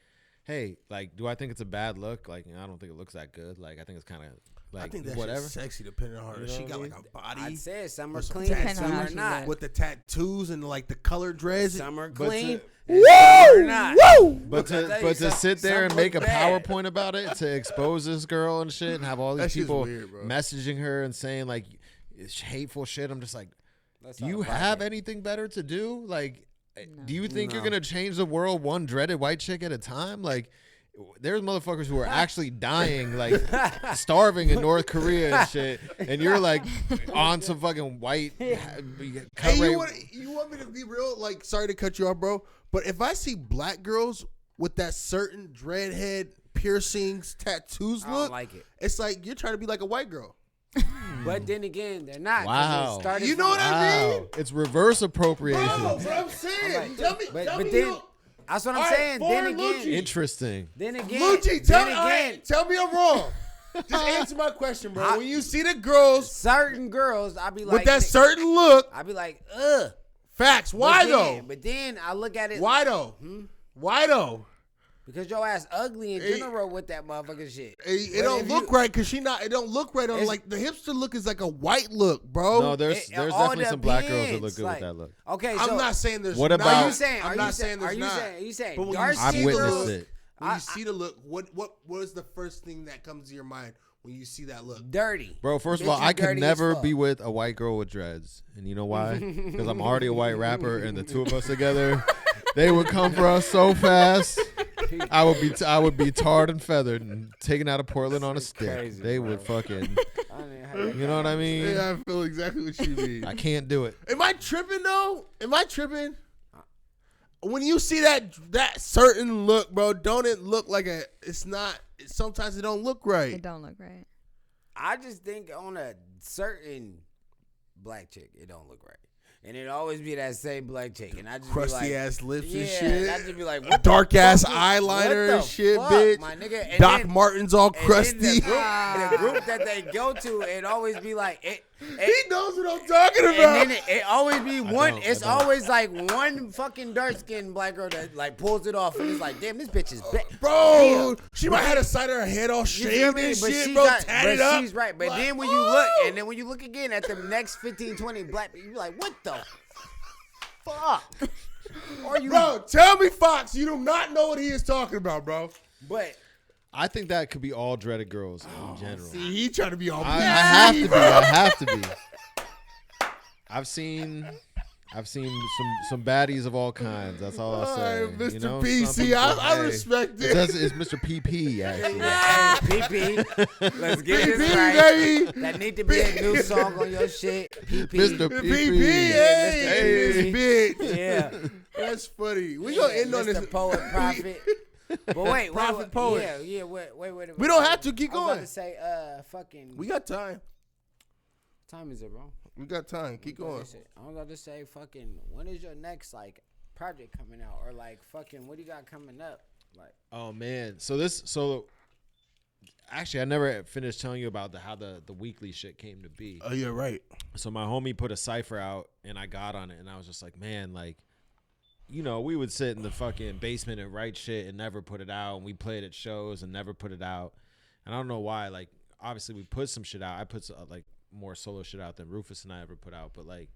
hey, like, do I think it's a bad look? Like, I don't think it looks that good. Like, I think it's kind of like I think that whatever. shit's sexy depending on her. You know She what got I like mean? a body I'd say some are with some clean, tattoos some are she not. got. with the tattoos and like the colored dreads. Some are But clean, to- and some are not. Woo! But I'll tell you, to sit there and some make a look bad. PowerPoint about it to expose this girl and shit and have all That these shit's people weird, bro. messaging her and saying like it's hateful shit. I'm just like, That's do not you black have man. anything better to do? Like, do you think you're No. gonna change the world one dreaded white chick at a time? Like, there's motherfuckers who are actually dying, like starving in North Korea and shit, and you're like on some fucking white. Hey, you want me to be real? Like, sorry to cut you off, bro. But if I see black girls with that certain dreadhead, piercings, tattoos I look, don't like it. it's like you're trying to be like a white girl. But then again, they're not. 'cause Wow. it started You know from- what I mean? Wow, it's reverse appropriation. Bro, what I'm saying. Tell me, But tell then, me you. that's what I'm All right, saying. Then foreign again, Lucci. Interesting. then again, Lucci, then all right, again, tell me I'm wrong. Just answer my question, bro. When you see the girls certain girls, I be like with that certain look, I be like, ugh. facts. Why though? But then I look at it. Why though? Why though? Because your ass ugly in general with that motherfucking shit. It don't look right because she not. It don't look right on like the hipster look is like a white look, bro. No, there's definitely some black girls that look good with that look. Okay, so I'm not saying there's. What not. about- Are you saying? I'm not saying there's not. Are you saying? But when dark you I've see skin the witnessed look, it. when you see the look, what is the first thing that comes to your mind when you see that look? dirty, Bro, first of Bitch, all, you I could dirty as never fuck. be with a white girl with dreads. And you know why? Because I'm already a white rapper, and the two of us together, they would come for us so fast. I would be tarred and feathered and taken out of Portland on a stick. crazy, They bro. would fucking, I mean, how you you know what I mean? Yeah, I feel exactly what you mean. I can't do it. Am I tripping though? Am I tripping? When you see that certain look, bro, don't it look like a? It's not. Sometimes it don't look It right. don't look right. I just think on a certain black chick, it don't look right. And it always be that same black chick. And I just Crusty be like, ass lips yeah, and shit. I just be like, what Dark the ass fuck is- eyeliner what and the shit, fuck, bitch. my nigga? And Doc then- Martens all and then crusty. the group that they go to, it always be like, He knows what I'm talking about. and then it always be one. don't, It's I don't. always like one fucking dark skinned black girl that like pulls it off, and it's like, damn, this bitch is bad. Bro, she might have the side of her head all You feel shaved me? and But shit, she bro, got, tatted but up. she's right. But Like, then when you look, and then when you look again at the next 15, 20 black people, you be like, what the fuck? Or you, Bro, tell me, Fox, you do not know what he is talking about, bro. but I think that could be all dreaded girls in general. See, he trying to be all I have to be. I have to be. I've seen some baddies of all kinds. That's all I'll say. Mr. You know, PC, some people- I hey, respect it. It's Mr. PP actually. PP, let's get PP, this right. baby. That need to be a new song on your shit. PP, Mr. PP, PP. hey, Mr. this bitch. yeah. That's funny. We gonna end on this. Mr. Poet Prophet. But wait, Prophet Poet. Yeah, wait. We don't have to keep I was going. about to say, fucking. We got time. What time is it, bro? We got time. Keep going. I was about to say, fucking, when is your next like project coming out, or like fucking, what do you got coming up? Like, Oh man, so actually I never finished telling you about how the weekly shit came to be. Oh, you're right. So my homie put a cipher out and I got on it and I was just like, man, like, you know, we would sit in the fucking basement and write shit and never put it out, and we played at shows and never put it out. And I don't know why. Like, obviously we put some shit out. I put like more solo shit out than Rufus and I ever put out, but like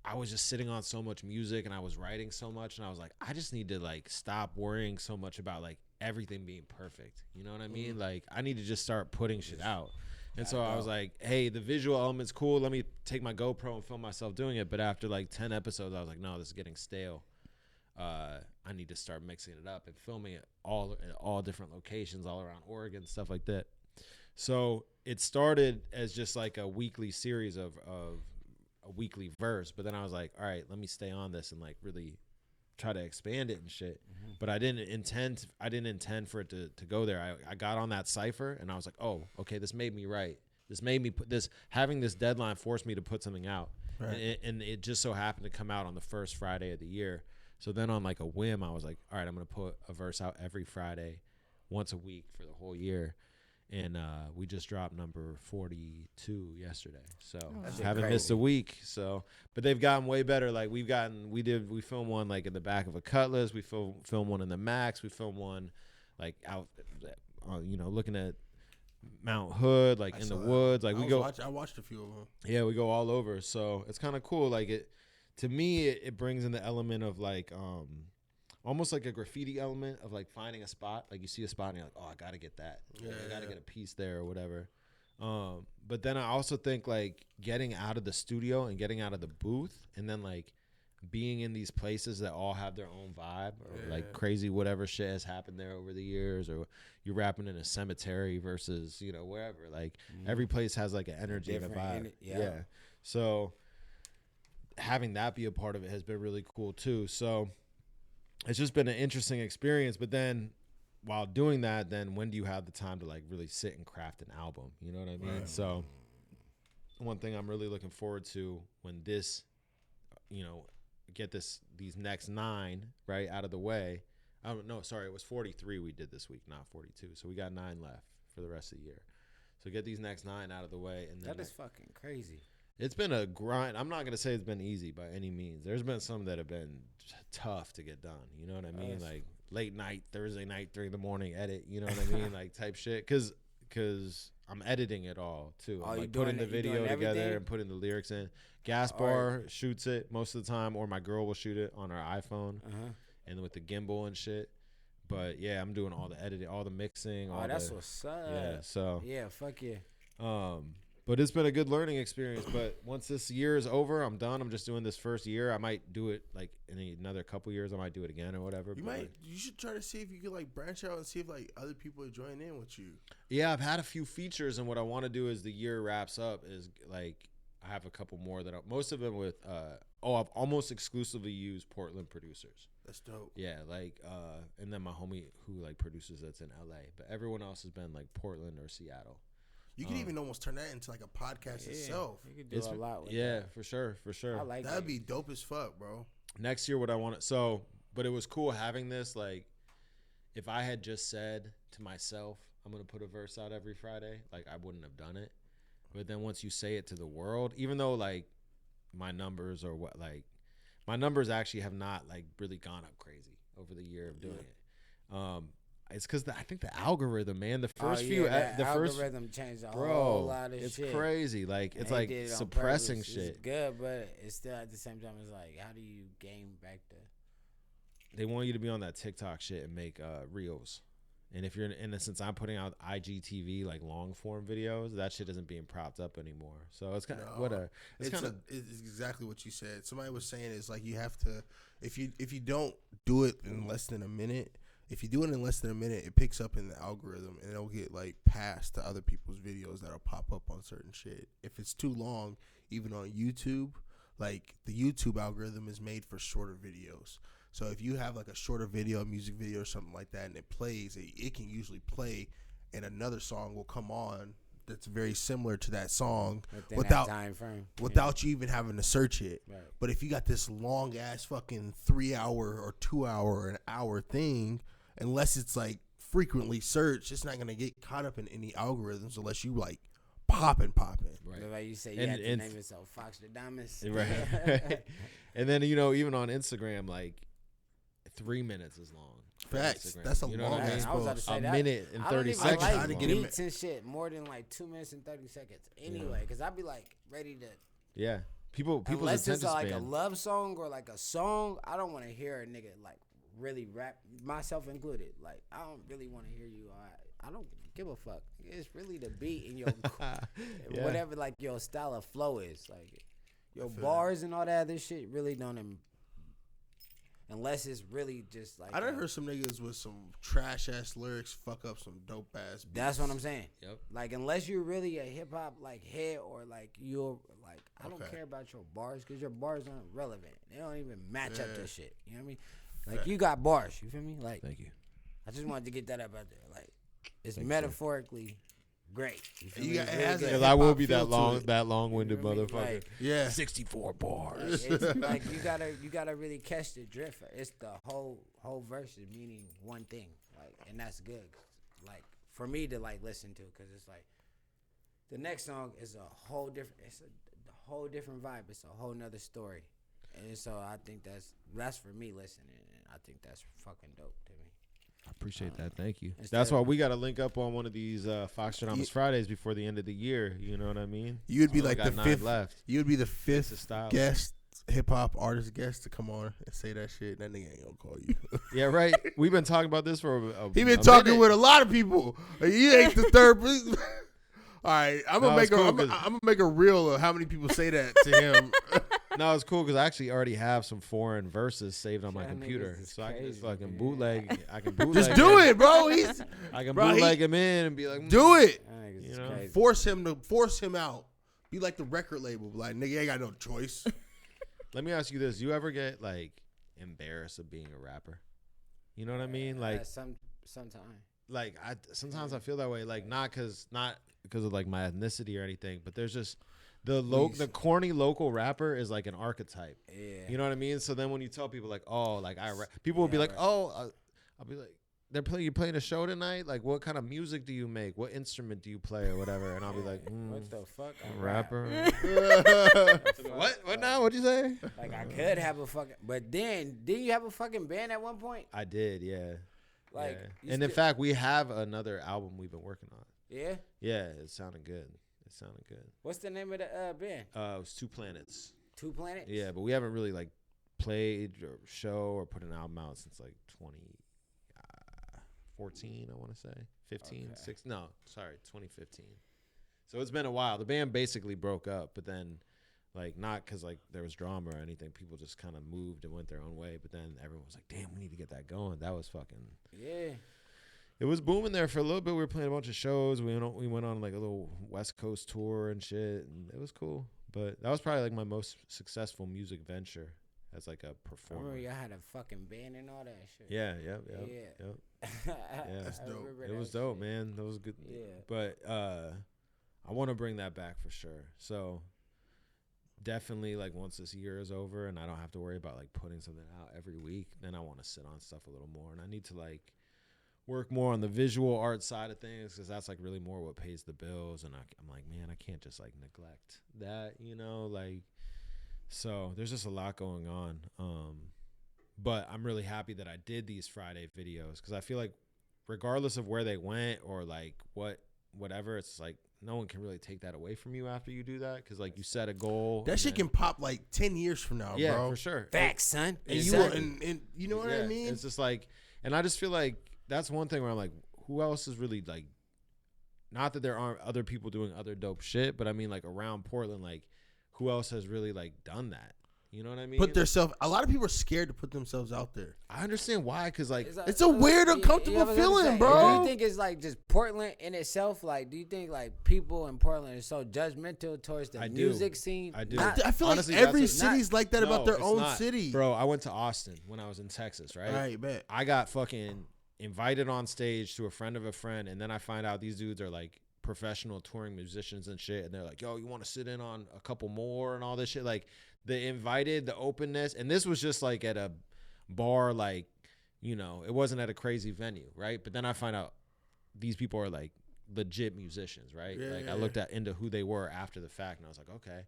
I was just sitting on so much music and I was writing so much, and I was like, I just need to like stop worrying so much about like everything being perfect. You know what I mean? Like, I need to just start putting shit out. And so I was like, hey, the visual element's cool. Let me take my GoPro and film myself doing it. But after like 10 episodes, I was like, no, this is getting stale. I need to start mixing it up and filming it at all different locations all around Oregon, stuff like that. So it started as just like a weekly series of a weekly verse. But then I was like, all right, let me stay on this and like really try to expand it and shit. But I didn't intend for it to go there. I got on that cipher and I was like, oh, okay, this made me write. This made me put this, having this deadline forced me to put something out. Right. And it just so happened to come out on the first Friday of the year. So then on like a whim, I was like, all right, I'm going to put a verse out every Friday, once a week for the whole year. And we just dropped number 42 yesterday. So haven't missed a week. So, but they've gotten way better. Like we filmed one like in the back of a Cutlass. We filmed one in the Max. We filmed one like out, looking at Mount Hood, like in the woods. Like I watched a few of them. Yeah, we go all over. So it's kind of cool. Like to me, it brings in the element of like, almost like a graffiti element of like finding a spot. Like you see a spot and you're like, oh, I got to get that. I got to get a piece there or whatever. But then I also think like getting out of the studio and getting out of the booth and then like being in these places that all have their own vibe or like crazy whatever shit has happened there over the years, or you're rapping in a cemetery versus, wherever. Like every place has like an energy and a vibe. Yeah. So having that be a part of it has been really cool too. So it's just been an interesting experience. But then while doing that, then when do you have the time to like really sit and craft an album? You know what I mean? Right. So one thing I'm really looking forward to when this, get these next 9 right out of the way. I don't know. Sorry, it was 43 we did this week, not 42. So we got 9 left for the rest of the year. So get these next 9 out of the way, and then That is fucking crazy. it's been a grind. I'm not gonna say it's been easy by any means. There's been some that have been tough to get done. You know what I mean? Like late night, Thursday night, 3 a.m. edit. You know what I mean? Like type shit. Cause I'm editing it all too. Oh, I'm you like doing putting the it- you doing video together everything? and putting the lyrics in. Gaspar shoots it most of the time, or my girl will shoot it on her iPhone, and with the gimbal and shit. But yeah, I'm doing all the editing, all the mixing. Oh, all that's the, what's up. yeah. So Yeah, fuck yeah. but it's been a good learning experience. But once this year is over, I'm done. I'm just doing this first year. I might do it like in another couple years. I might do it again or whatever. You should try to see if you could like branch out and see if like other people are joining in with you. Yeah, I've had a few features, and what I want to do as the year wraps up is like I have a couple more that most of them with I've almost exclusively used Portland producers. That's dope. Yeah, like and then my homie who like produces that's in LA, but everyone else has been like Portland or Seattle. You could even almost turn that into like a podcast itself. You could do a lot with Yeah, that. for sure. I like That'd that. be dope as fuck, bro. Next year, what I want but it was cool having this. Like, if I had just said to myself, I'm gonna put a verse out every Friday, like I wouldn't have done it. But then once you say it to the world, even though like my numbers actually have not like really gone up crazy over the year of doing it. It's because I think the algorithm, man, the first algorithm changed a whole lot of it's shit. crazy. Like it's And like they did it on suppressing purpose. shit. It's good, but it's still at the same time. It's like, how do you gain back the? They want you to be on that TikTok shit and make reels. And if you're since I'm putting out IGTV like long form videos, that shit isn't being propped up anymore. So it's kind of whatever. It's exactly what you said. Somebody was saying it's like you have to if you don't do it in less than a minute. If you do it in less than a minute, it picks up in the algorithm and it'll get like passed to other people's videos that'll pop up on certain shit. If it's too long, even on YouTube, like the YouTube algorithm is made for shorter videos. So if you have like a shorter video, a music video or something like that, and it plays, it can usually play and another song will come on that's very similar to that song Within that time frame. without you even having to search it. Right. But if you got this long ass fucking 3 hour or 2 hour or an hour thing, unless it's like frequently searched, it's not gonna get caught up in any algorithms unless you like popping. Right. Like you say, you And- have to and- name yourself Foxtradamus. right. And then even on Instagram, like 3 minutes is long. for Facts. Instagram. That's a You know long what I mean? ass I was about to post. say A that. minute and I 30 don't even seconds. Try like to get him- beats and shit more than like 2 minutes and 30 seconds anyway, because I'd be like ready to. Yeah. People's Unless it's attention like a span. love song or like a song, I don't want to hear a nigga like really rap, myself included. Like I don't really want to hear you. I don't give a fuck. It's really the beat and your Yeah. whatever like your style of flow is. Like your bars and all that other shit really don't. Unless it's really just like I done heard some niggas with some trash ass lyrics fuck up some dope ass beats. That's what I'm saying. Yep. Like unless you're really a hip hop like head or like you're like I don't Okay. care about your bars because your bars aren't relevant. They don't even match up Yeah. to shit. You know what I mean? Like you got bars. You feel me? Like Thank you. I just wanted to get that up out there. Like it's metaphorically great. You feel You me? got- It's it really has a good. Because I will hip-hop be feel to it. that long-winded You feel me? motherfucker. Like, Yeah. 64 bars. it's like you gotta really catch the drift. It's the whole verse is meaning one thing, like, and that's good. Like for me to like listen to, because it's like the next song is a whole different. It's a whole different vibe. It's a whole nother story, and so I think that's for me listening, and I think that's fucking dope to me. I appreciate that. Thank you. Instead That's why of- we got to link up on one of these Foxtradamus Fridays before the end of the year. You know what I mean? You'd be Only like got the 9 fifth. left. You'd be the It's a fifth style. guest, hip hop artist guest to come on and say that shit. That nigga ain't gonna call you. Yeah, right. We've been talking about this for He been talking minute. with a lot of people. You ain't the third. All right, I'm No, gonna it's make cool a. 'cause- I'm gonna make a reel of how many people say that to him. No, it's cool because I actually already have some foreign verses saved on my Y'all computer, niggas is so I can just crazy, fucking man. bootleg. I can bootleg. Just do him. it, bro. He's I can Bro, bootleg him in and be like, do it. That nigga's You know? crazy. Force him out. Be like the record label. Like nigga, ain't got no choice. Let me ask you this: you ever get like embarrassed of being a rapper? You know what I mean? Like, sometime. like I sometimes I feel that way. Like not because of like my ethnicity or anything, but there's just the corny local rapper is like an archetype. Yeah. You know what I mean? So then when you tell people like, oh, like people will be like, right. oh, I'll be like, you playing a show tonight? Like, what kind of music do you make? What instrument do you play or whatever? And I'll be like, What the fuck? I'm a rapper. What? What now? What'd you say? Like, I could have a fucking, but then, didn't you have a fucking band at one point? I did, yeah. Like, yeah. And in fact, we have another album we've been working on. Yeah? Yeah, it sounded good. What's the name of the band? It was 2 Planets. 2 Planets? Yeah, but we haven't really like played or show or put an album out since like 2014, I want to say. 15, Okay. 6. No, sorry, 2015. So it's been a while. The band basically broke up, but then like not because like there was drama or anything. People just kind of moved and went their own way. But then everyone was like, damn, we need to get that going. That was fucking. Yeah. It was booming there for a little bit. We were playing a bunch of shows. We went on like a little West Coast tour and shit, and it was cool. But that was probably like my most successful music venture as like a I performer. remember y'all had a fucking band and all that shit. Yeah. Yeah. That's I dope. remember It that was dope, shit. man. That was good. Yeah. But I want to bring that back for sure. So definitely like once this year is over and I don't have to worry about like putting something out every week, then I want to sit on stuff a little more. And I need to like work more on the visual art side of things because that's like really more what pays the bills. And I'm like, man, I can't just like neglect that, like, so there's just a lot going on. But I'm really happy that I did these Friday videos because I feel like regardless of where they went or like whatever, it's like no one can really take that away from you after you do that because like you set a goal. That shit can pop like 10 years from now, yeah, bro. for sure. Facts, son. And Son. you know what I mean? It's just like, and I just feel like that's one thing where I'm like, who else is really like, not that there aren't other people doing other dope shit, but I mean like around Portland, like who else has really like done that? You know what I mean? A lot of people are scared to put themselves out there. I understand why, because like It's a weird, uncomfortable feeling, bro. Do you think it's like just Portland in itself? Like, do you think like people in Portland are so judgmental towards the music scene? I do. I feel Honestly, like every that's city's like that about their it's own not. city. Bro, I went to Austin when I was in Texas, right? All right, bet. I got fucking invited on stage to a friend of a friend, and then I find out these dudes are like professional touring musicians and shit, and they're like, yo, you want to sit in on a couple more and all this shit. Like the invited, the openness, and this was just like at a bar, like, it wasn't at a crazy venue, right? But then I find out these people are like legit musicians, right? I looked into who they were after the fact, and I was like, okay.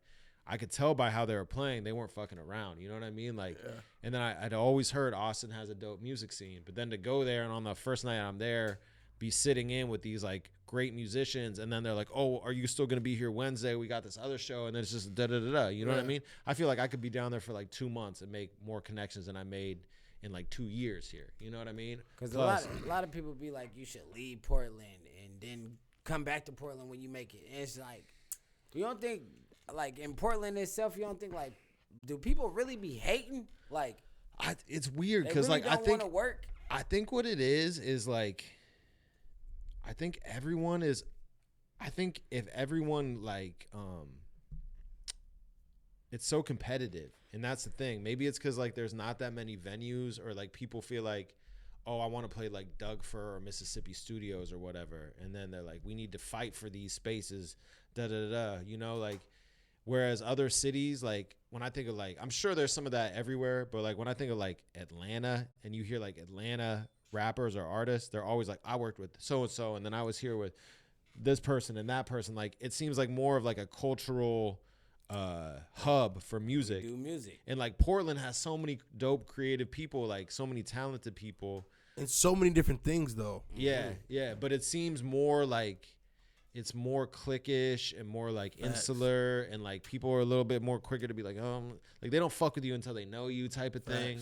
I could tell by how they were playing, they weren't fucking around. You know what I mean? Like, and then I'd always heard Austin has a dope music scene, but then to go there and on the first night I'm there, be sitting in with these like great musicians, and then they're like, oh, are you still gonna be here Wednesday? We got this other show, and then it's just da da da da. You know what I mean? I feel like I could be down there for like 2 months and make more connections than I made in like 2 years here. You know what I mean? Because a lot of people be like, you should leave Portland and then come back to Portland when you make it. And it's like, you don't think like in Portland itself, you don't think like, do people really be hating? Like, it's weird they because really like don't I think want to work. I think what it is like, I think if everyone like, it's so competitive, and that's the thing. Maybe it's because like there's not that many venues, or like people feel like, oh, I want to play like Doug Fir or Mississippi Studios or whatever, and then they're like, we need to fight for these spaces, da da da da. Like, whereas other cities, like when I think of like, I'm sure there's some of that everywhere, but like when I think of like Atlanta, and you hear like Atlanta rappers or artists, they're always like, I worked with so and so, and then I was here with this person and that person. Like, it seems like more of like a cultural hub for music. Do music. And like Portland has so many dope creative people, like so many talented people, And so many different things, though. yeah, but it seems more like it's more cliquish and more like insular, and like people are a little bit more quicker to be like, like they don't fuck with you until they know you type of thing.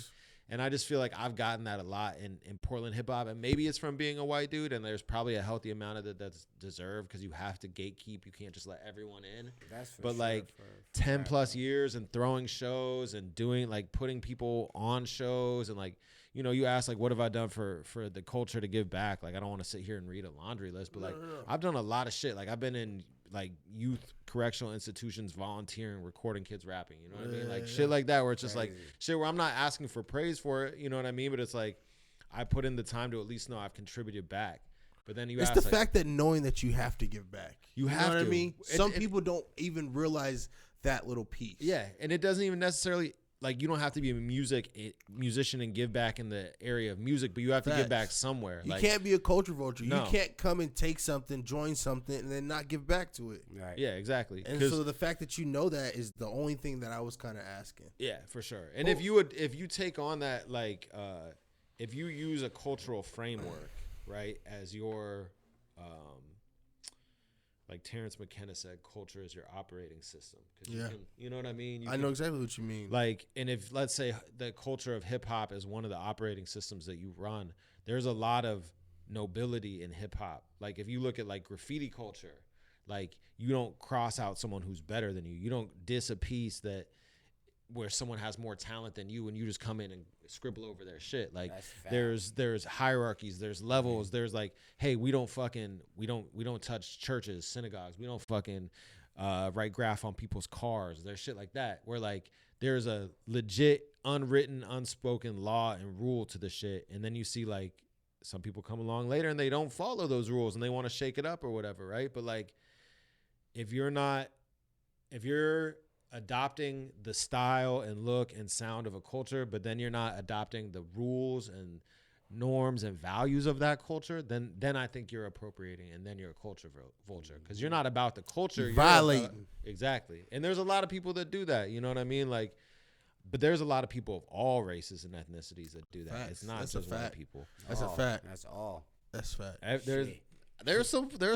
And I just feel like I've gotten that a lot in Portland hip hop, and maybe it's from being a white dude, and there's probably a healthy amount of it that's deserved because you have to gatekeep. You can't just let everyone in. That's for but sure, like 10 plus years and throwing shows and doing like putting people on shows, and like, you ask like, what have I done for the culture to give back? Like, I don't want to sit here and read a laundry list, but like I've done a lot of shit. Like, I've been in like youth correctional institutions volunteering, recording kids rapping, you know what I mean? Like shit like that, where it's just like shit where I'm not asking for praise for it, you know what I mean? But it's like I put in the time to at least know I've contributed back. But then it's ask, the like, fact that knowing that you have to give back. You know have what to. I mean? Some people don't even realize that little piece. Yeah, and it doesn't even necessarily like you don't have to be a musician and give back in the area of music, but you have to give back somewhere. You like, can't be a culture vulture. No. You can't come and take something, join something, and then not give back to it. Right. Yeah, exactly. And so the fact that you know that is the only thing that I was kind of asking. Yeah, for sure. And if you take on that, like, if you use a cultural framework, right, as your, like Terrence McKenna said, culture is your operating system. Yeah. You know what I mean? I know exactly what you mean. Like, and if, let's say, the culture of hip hop is one of the operating systems that you run, there's a lot of nobility in hip hop. Like, if you look at, like, graffiti culture, like, you don't cross out someone who's better than you. You don't diss a piece that where someone has more talent than you and you just come in and scribble over their shit. Like, there's hierarchies, there's levels, there's like, hey, we don't touch churches, synagogues, we don't fucking write graph on people's cars. There's shit like that where, like, there's a legit unwritten, unspoken law and rule to the shit. And then you see, like, some people come along later and they don't follow those rules and they want to shake it up or whatever, right? But, like, if you're adopting the style and look and sound of a culture, but then you're not adopting the rules and norms and values of that culture, then I think you're appropriating, and then you're a culture vulture, because you're not about the culture. You're violating. Exactly. And there's a lot of people that do that. You know what I mean? Like, but there's a lot of people of all races and ethnicities that do that. Facts. It's not That's just a white fact. people. That's a fact. That's all. That's fact. There's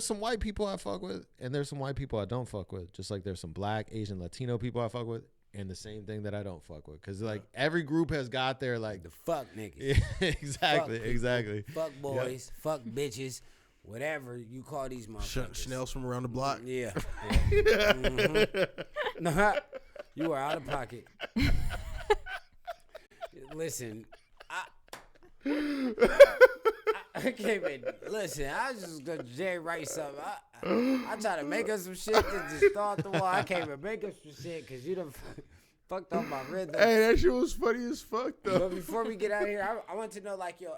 some white people I fuck with, and there's some white people I don't fuck with. Just like there's some Black, Asian, Latino people I fuck with, and the same thing that I don't fuck with. Because, like, every group has got their, like, The fuck niggas. Yeah, exactly, Fuck exactly. Fuck boys. Fuck bitches. Whatever you call these motherfuckers. Chanel's from around the block. Yeah. Mhm. No, you are out of pocket. Listen, I came in. Listen, I was just gonna write something. I try to make us some shit that just start the wall. I can't even make us some shit because you done fucked up my rhythm. Hey, that shit was funny as fuck though. But before we get out of here, I want to know, like, your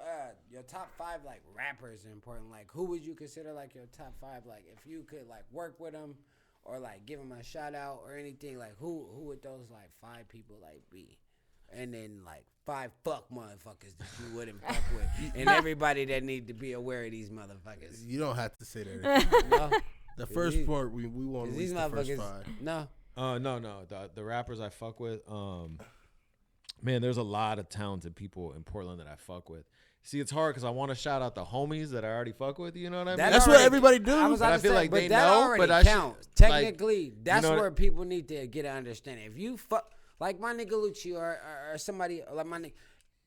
top 5, like, rappers are important. Like, who would you consider, like, your top 5? Like, if you could, like, work with them or, like, give them a shout out or anything, like, who would those, like, 5 people, like, be? And then, like, 5 fuck motherfuckers that you wouldn't fuck with. And everybody that need to be aware of these motherfuckers. You don't have to say that. No? The first part we won't release These the first motherfuckers, 5. no. No. The rappers I fuck with, man, there's a lot of talented people in Portland that I fuck with. See, it's hard because I want to shout out the homies that I already fuck with. You know what I mean? That's what everybody do. I was But about I to feel say, like but they that know, already but I should, counts. like, Technically, that's you know where people need to get an understanding. If you fuck, like my nigga Lucci or somebody like my nigga,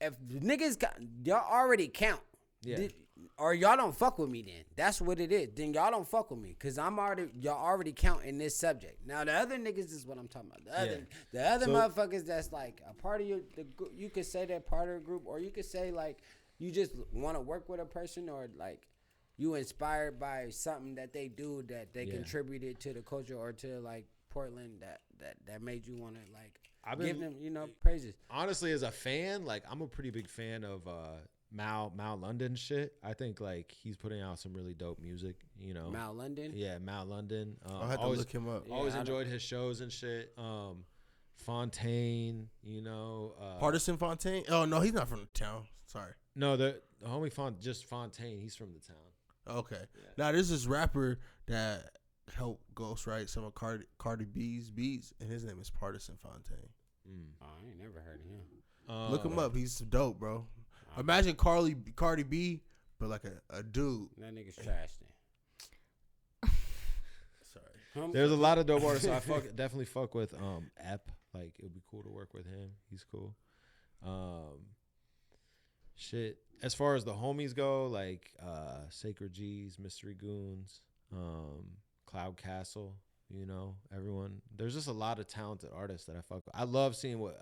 if the niggas y'all already count, Yeah. or y'all don't fuck with me, then that's what it is. Then y'all don't fuck with me because y'all already count in this subject. Now the other niggas is what I'm talking about. The other motherfuckers that's like a part of you could say they're part of a group, or you could say, like, you just want to work with a person, or, like, you inspired by something that they do that they contributed to the culture or to, like, Portland that made you want to, like, give them, praises. Honestly, as a fan, like, I'm a pretty big fan of Mal London shit. I think, like, he's putting out some really dope music, Mal London? Yeah, Mal London. I'll have to look him up. Always enjoyed his shows and shit. Fontaine, Partisan Fontaine? Oh, no, he's not from the town. Sorry. No, the homie Fontaine, he's from the town. Okay. Yeah. Now, there's this rapper that helped ghostwrite some of Cardi B's beats, and his name is Partisan Fontaine. Oh, I ain't never heard of him. Look him up. He's dope, bro. Imagine Cardi B, but like a dude. That nigga's trash then. Sorry. There's a lot of dope artists. I definitely fuck with A.P.P. Like, it would be cool to work with him. He's cool. Shit. As far as the homies go, like Sacred G's, Mystery Goons, Cloud Castle, everyone. There's just a lot of talented artists that I fuck with. I love seeing what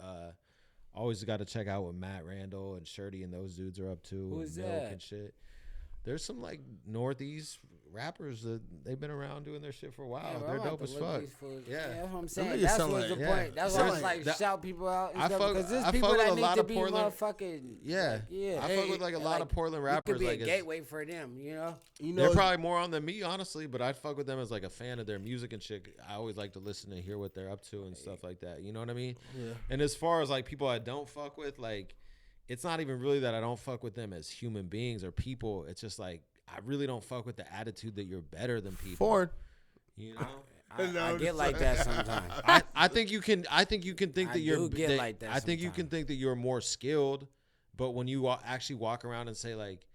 always got to check out what Matt Randall and Shirty and those dudes are up to. Who's and that? And shit. there's some like Northeast rappers that they've been around doing their shit for a while. Yeah, bro, They're I'm about dope to as look fuck. these fools. Yeah. That's what I'm niggas saying. That's sound what's like- the yeah. point. That's Sound why it's like- like shout people out and I stuff fuck- because there's I people fuck with that a need lot to of be Portland- motherfucking Yeah. yeah. I fuck with like a lot of Portland It rappers. could be like a it's- gateway for them, you know. You They're know, probably more on than me, honestly, but I'd fuck with them as like a fan of their music and shit. I always like to listen and hear what they're up to and stuff like that. You know what I mean? Yeah. And as far as like people I don't fuck with, like it's not even really that I don't fuck with them as human beings or people. It's just like I really don't fuck with the attitude that you're better than people. Foreign. You know? I get like that sometimes. I think you can think I that you're do get like that I think you can sometimes. think that you're more skilled, but when you actually walk around and say like,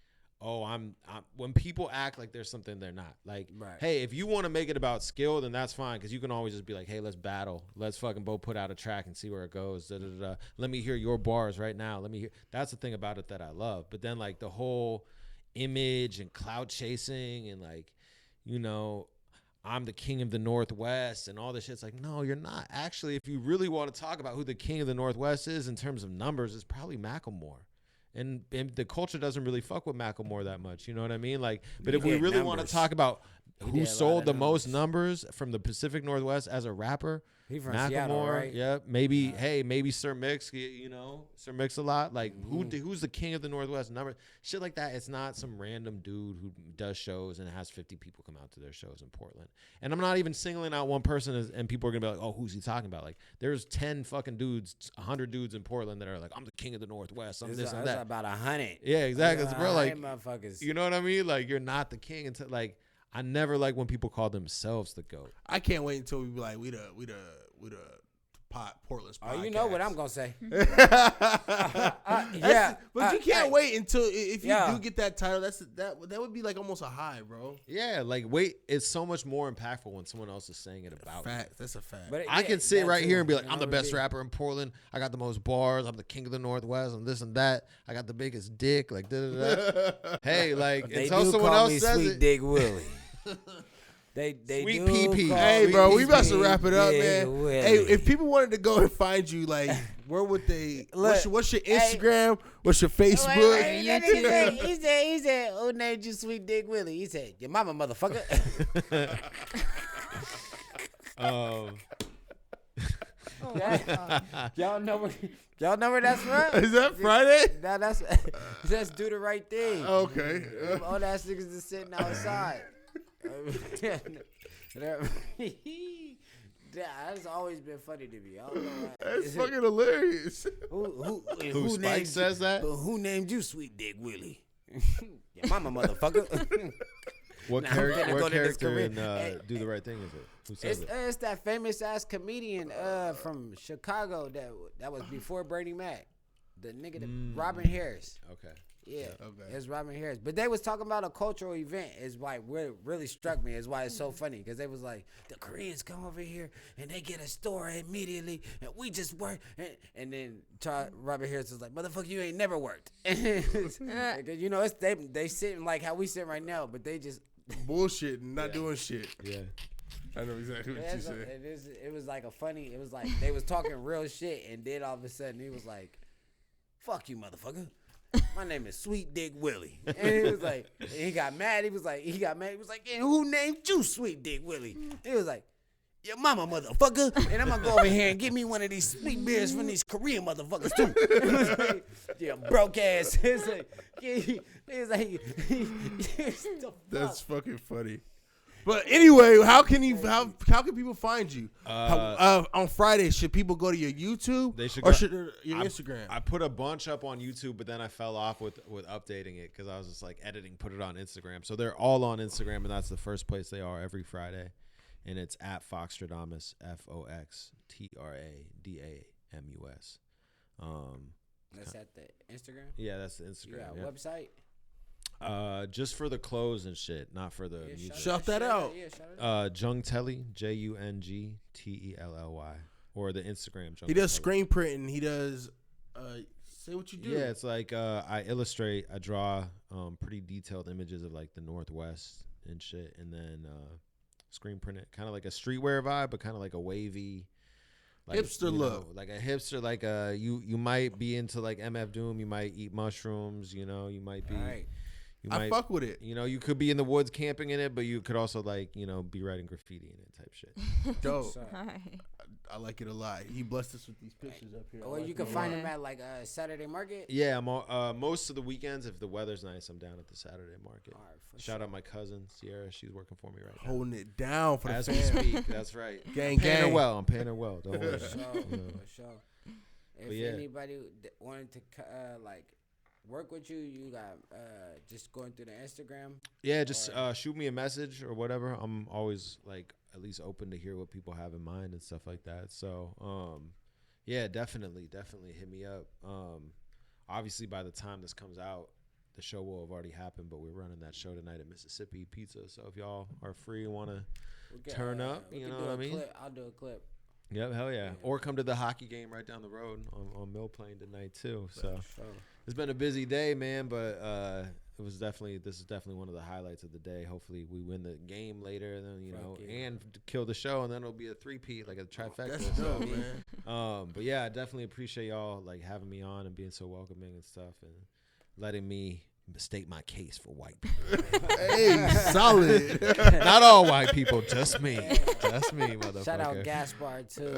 "Oh, I'm," when people act like there's something they're not. Like, Right. hey, if you want to make it about skill, then that's fine because you can always just be like, "Hey, let's battle. Let's fucking both put out a track and see where it goes." Da, da, da, da. Let me hear your bars right now. Let me hear. That's the thing about it that I love. But then like the whole image and cloud chasing and like, you know, I'm the king of the Northwest and all this shit. It's like, no, you're not. Actually, if you really want to talk about who the king of the Northwest is in terms of numbers, it's probably Macklemore. And the culture doesn't really fuck with Macklemore that much. You know what I mean? Like, but if we did really want to numbers. talk about He who did a lot sold of the most numbers. numbers from the Pacific Northwest as a rapper, He from Macklemore. Seattle, right? Yep. Maybe, hey, maybe Sir Mix, you know, Sir Mix a lot. Like, Mm-hmm. who's the king of the Northwest number? Shit like that. It's not some random dude who does shows and has 50 people come out to their shows in Portland. And I'm not even singling out one person and people are going to be like, oh, who's he talking about? Like, there's 10 fucking dudes, 100 dudes in Portland that are like, I'm the king of the Northwest. I'm this and It's that. about 100. Yeah, exactly. Bro, like, motherfuckers. you know what I mean? Like, you're not the king until, like, I never like when people call themselves the GOAT. I can't wait until we be like, we the Portland's podcast. Oh, you know what I'm gonna say. But you can't hey. wait until if you Yeah. do get that title. That would be like almost a high, bro. Yeah, like, wait, it's so much more impactful when someone else is saying it about you. Fact. That's a fact. But I can sit that right too, here and be like, you I'm know the what it best be. rapper in Portland. I got the most bars. I'm the king of the Northwest. I'm this and that. I got the biggest dick. Like, da da da. Hey, like, They until do someone call else me says Sweet it. Dick Willie. They Sweet do PP. call Hey, me bro, we Sweet about to wrap it up, Dick man. Willie. Hey, if people wanted to go and find you, like, where would they? Look, what's your hey. Instagram? What's your Facebook? Wait, he said, who named you Sweet Dick Willie? He said, your mama, motherfucker. Y'all know where that's from? Is that Friday? Nah, that's do the right thing. Okay. All that niggas is sitting outside. That's always been funny to me. I don't know why. That's fucking hilarious. Who Who Spike named says that? Who named you Sweet Dick Willie? Your mama, motherfucker. What, Nah, I'm finna go what to this character in career. Do the Right Thing is it? Who says it? It's that famous ass comedian from Chicago that was before Bernie Mac. The nigga that Robin Harris. Okay. Yeah, Okay. it's Robin Harris. But they was talking about a cultural event. Is why what really struck me. Is why it's so funny because they was like the Koreans come over here and they get a store immediately and we just work and then Robin Harris was like, motherfucker, you ain't never worked. You know, it's they sitting like how we sit right now, but they just Bullshit and not doing shit. Yeah. I know exactly what you said. it was like a funny. It was like they was talking real shit and then all of a sudden he was like, fuck you, motherfucker. My name is Sweet Dick Willie. And he was like, and he got mad. He was like, and who named you Sweet Dick Willie? He was like, your mama, motherfucker. And I'm going to go over here and get me one of these sweet beers from these Korean motherfuckers, too. It was like, yeah, broke ass. He was like, That's fucking funny. But anyway, how can people find you? On Friday, should people go to your YouTube They should or go- should your Instagram? I put a bunch up on YouTube, but then I fell off with updating it because I was just like editing, put it on Instagram. So they're all on Instagram, and that's the first place they are every Friday. And it's at Foxtradamus, Foxtradamus. that's at the Instagram? Yeah, that's the Instagram. Yeah, Yeah. website? Just for the clothes and shit, not for the music. Shout that out. Yeah, shout it out. Jung Telly, Jungtelly, or the Instagram. He does Jung Telly. screen printing. He does. Say what you do. Yeah, it's like I illustrate, I draw pretty detailed images of like the Northwest and shit, and then screen print it, kind of like a streetwear vibe, but kind of like a wavy, like, Hipster look. like a hipster, like you might be into like MF Doom, you might eat mushrooms, you know, you might be, Right. I fuck with it. You know, you could be in the woods camping in it, but you could also like, you know, be writing graffiti in it type shit. Dope. Hi. I like it a lot. He blessed us with these pictures up here. Or you can find him at like Saturday Market. Yeah, most of the weekends, if the weather's nice, I'm down at the Saturday market. All right, Shout out my cousin Sierra. She's working for me right now. Holding it down for As the we fam. speak. That's right. Gang, I'm paying her gang. well. I'm paying her well. Don't worry. For sure. For sure. If yeah. anybody wanted to like work with you, you got just going through the Instagram. Yeah, just shoot me a message or whatever. I'm always like at least open to hear what people have in mind and stuff like that. So, yeah, definitely hit me up. Obviously, by the time this comes out, the show will have already happened. But we're running that show tonight at Mississippi Pizza. So if y'all are free and want to turn up, you know what I mean? Clip. I'll do a clip. Yep, hell yeah. Or come to the hockey game right down the road on Mill Plain tonight too. So it's been a busy day, man, but this is definitely one of the highlights of the day. Hopefully we win the game later, and then and kill the show, and then it'll be a three-peat, like a trifecta. That's dope, man. But yeah, I definitely appreciate y'all like having me on and being so welcoming and stuff, and letting me state my case for white people. Hey, solid. Not all white people, just me, motherfucker. Shout out Gaspar too.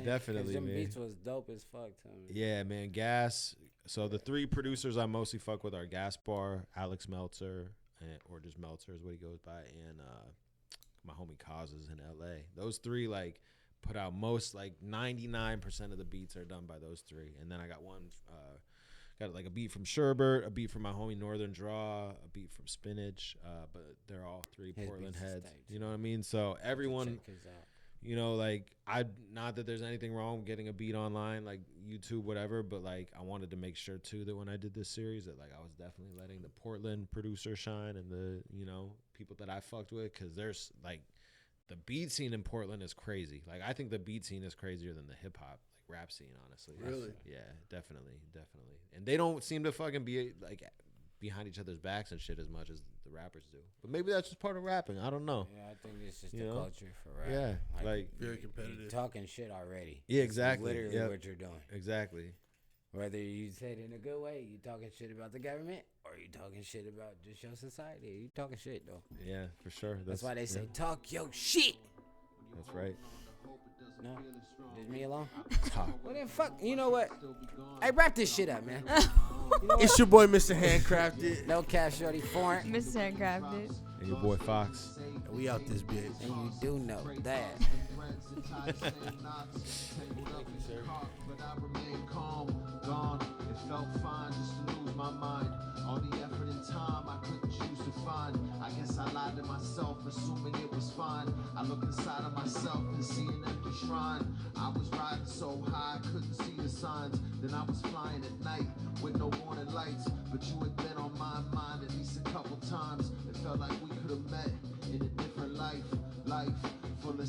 Definitely, them man. beats was dope as fuck. Yeah, man, Gas. So the three producers I mostly fuck with are Gaspar, Alex Meltzer, or just Meltzer is what he goes by, and my homie Kaz is in L.A. Those three like put out most, like 99% of the beats are done by those three, and then I got one. Got like a beat from Sherbert, a beat from my homie Northern Draw, a beat from Spinach, but they're all three Portland heads. You know what I mean? So everyone, you know, like not that there's anything wrong with getting a beat online, like YouTube, whatever, but like I wanted to make sure too that when I did this series that like I was definitely letting the Portland producer shine and the, you know, people that I fucked with, because there's like the beat scene in Portland is crazy. Like I think the beat scene is crazier than the hip hop rap scene, honestly. Really? Yeah, definitely. And they don't seem to fucking be like behind each other's backs and shit as much as the rappers do. But maybe that's just part of rapping. I don't know. Yeah, I think it's just You the know? culture for rap. Yeah, like Very competitive. You're talking shit already. Yeah, It's exactly. literally Yep. what you're doing. Exactly. Whether you say it in a good way, you talking shit about the government, or you talking shit about just your society. You talking shit though. Yeah, for sure. That's why they say talk your shit. That's right. No, just me alone. Well then, fuck. You know what? Hey, wrap this shit up, man. You know It's your boy, Mr. Handcrafted. No Cap Shorty Foreign, Mr. Handcrafted. And your boy Fox. We out this bitch. and you do know that. But I remain calm, gone. It felt fine just to lose my mind. All the effort and time I couldn't choose to find. I guess I lied to myself, assuming it was fine. I looked inside of myself and see an empty shrine. I was riding so high I couldn't see the signs. Then I was flying at night with no warning lights. But you had been on my mind at least a couple times. It felt like we could have met in a different life full of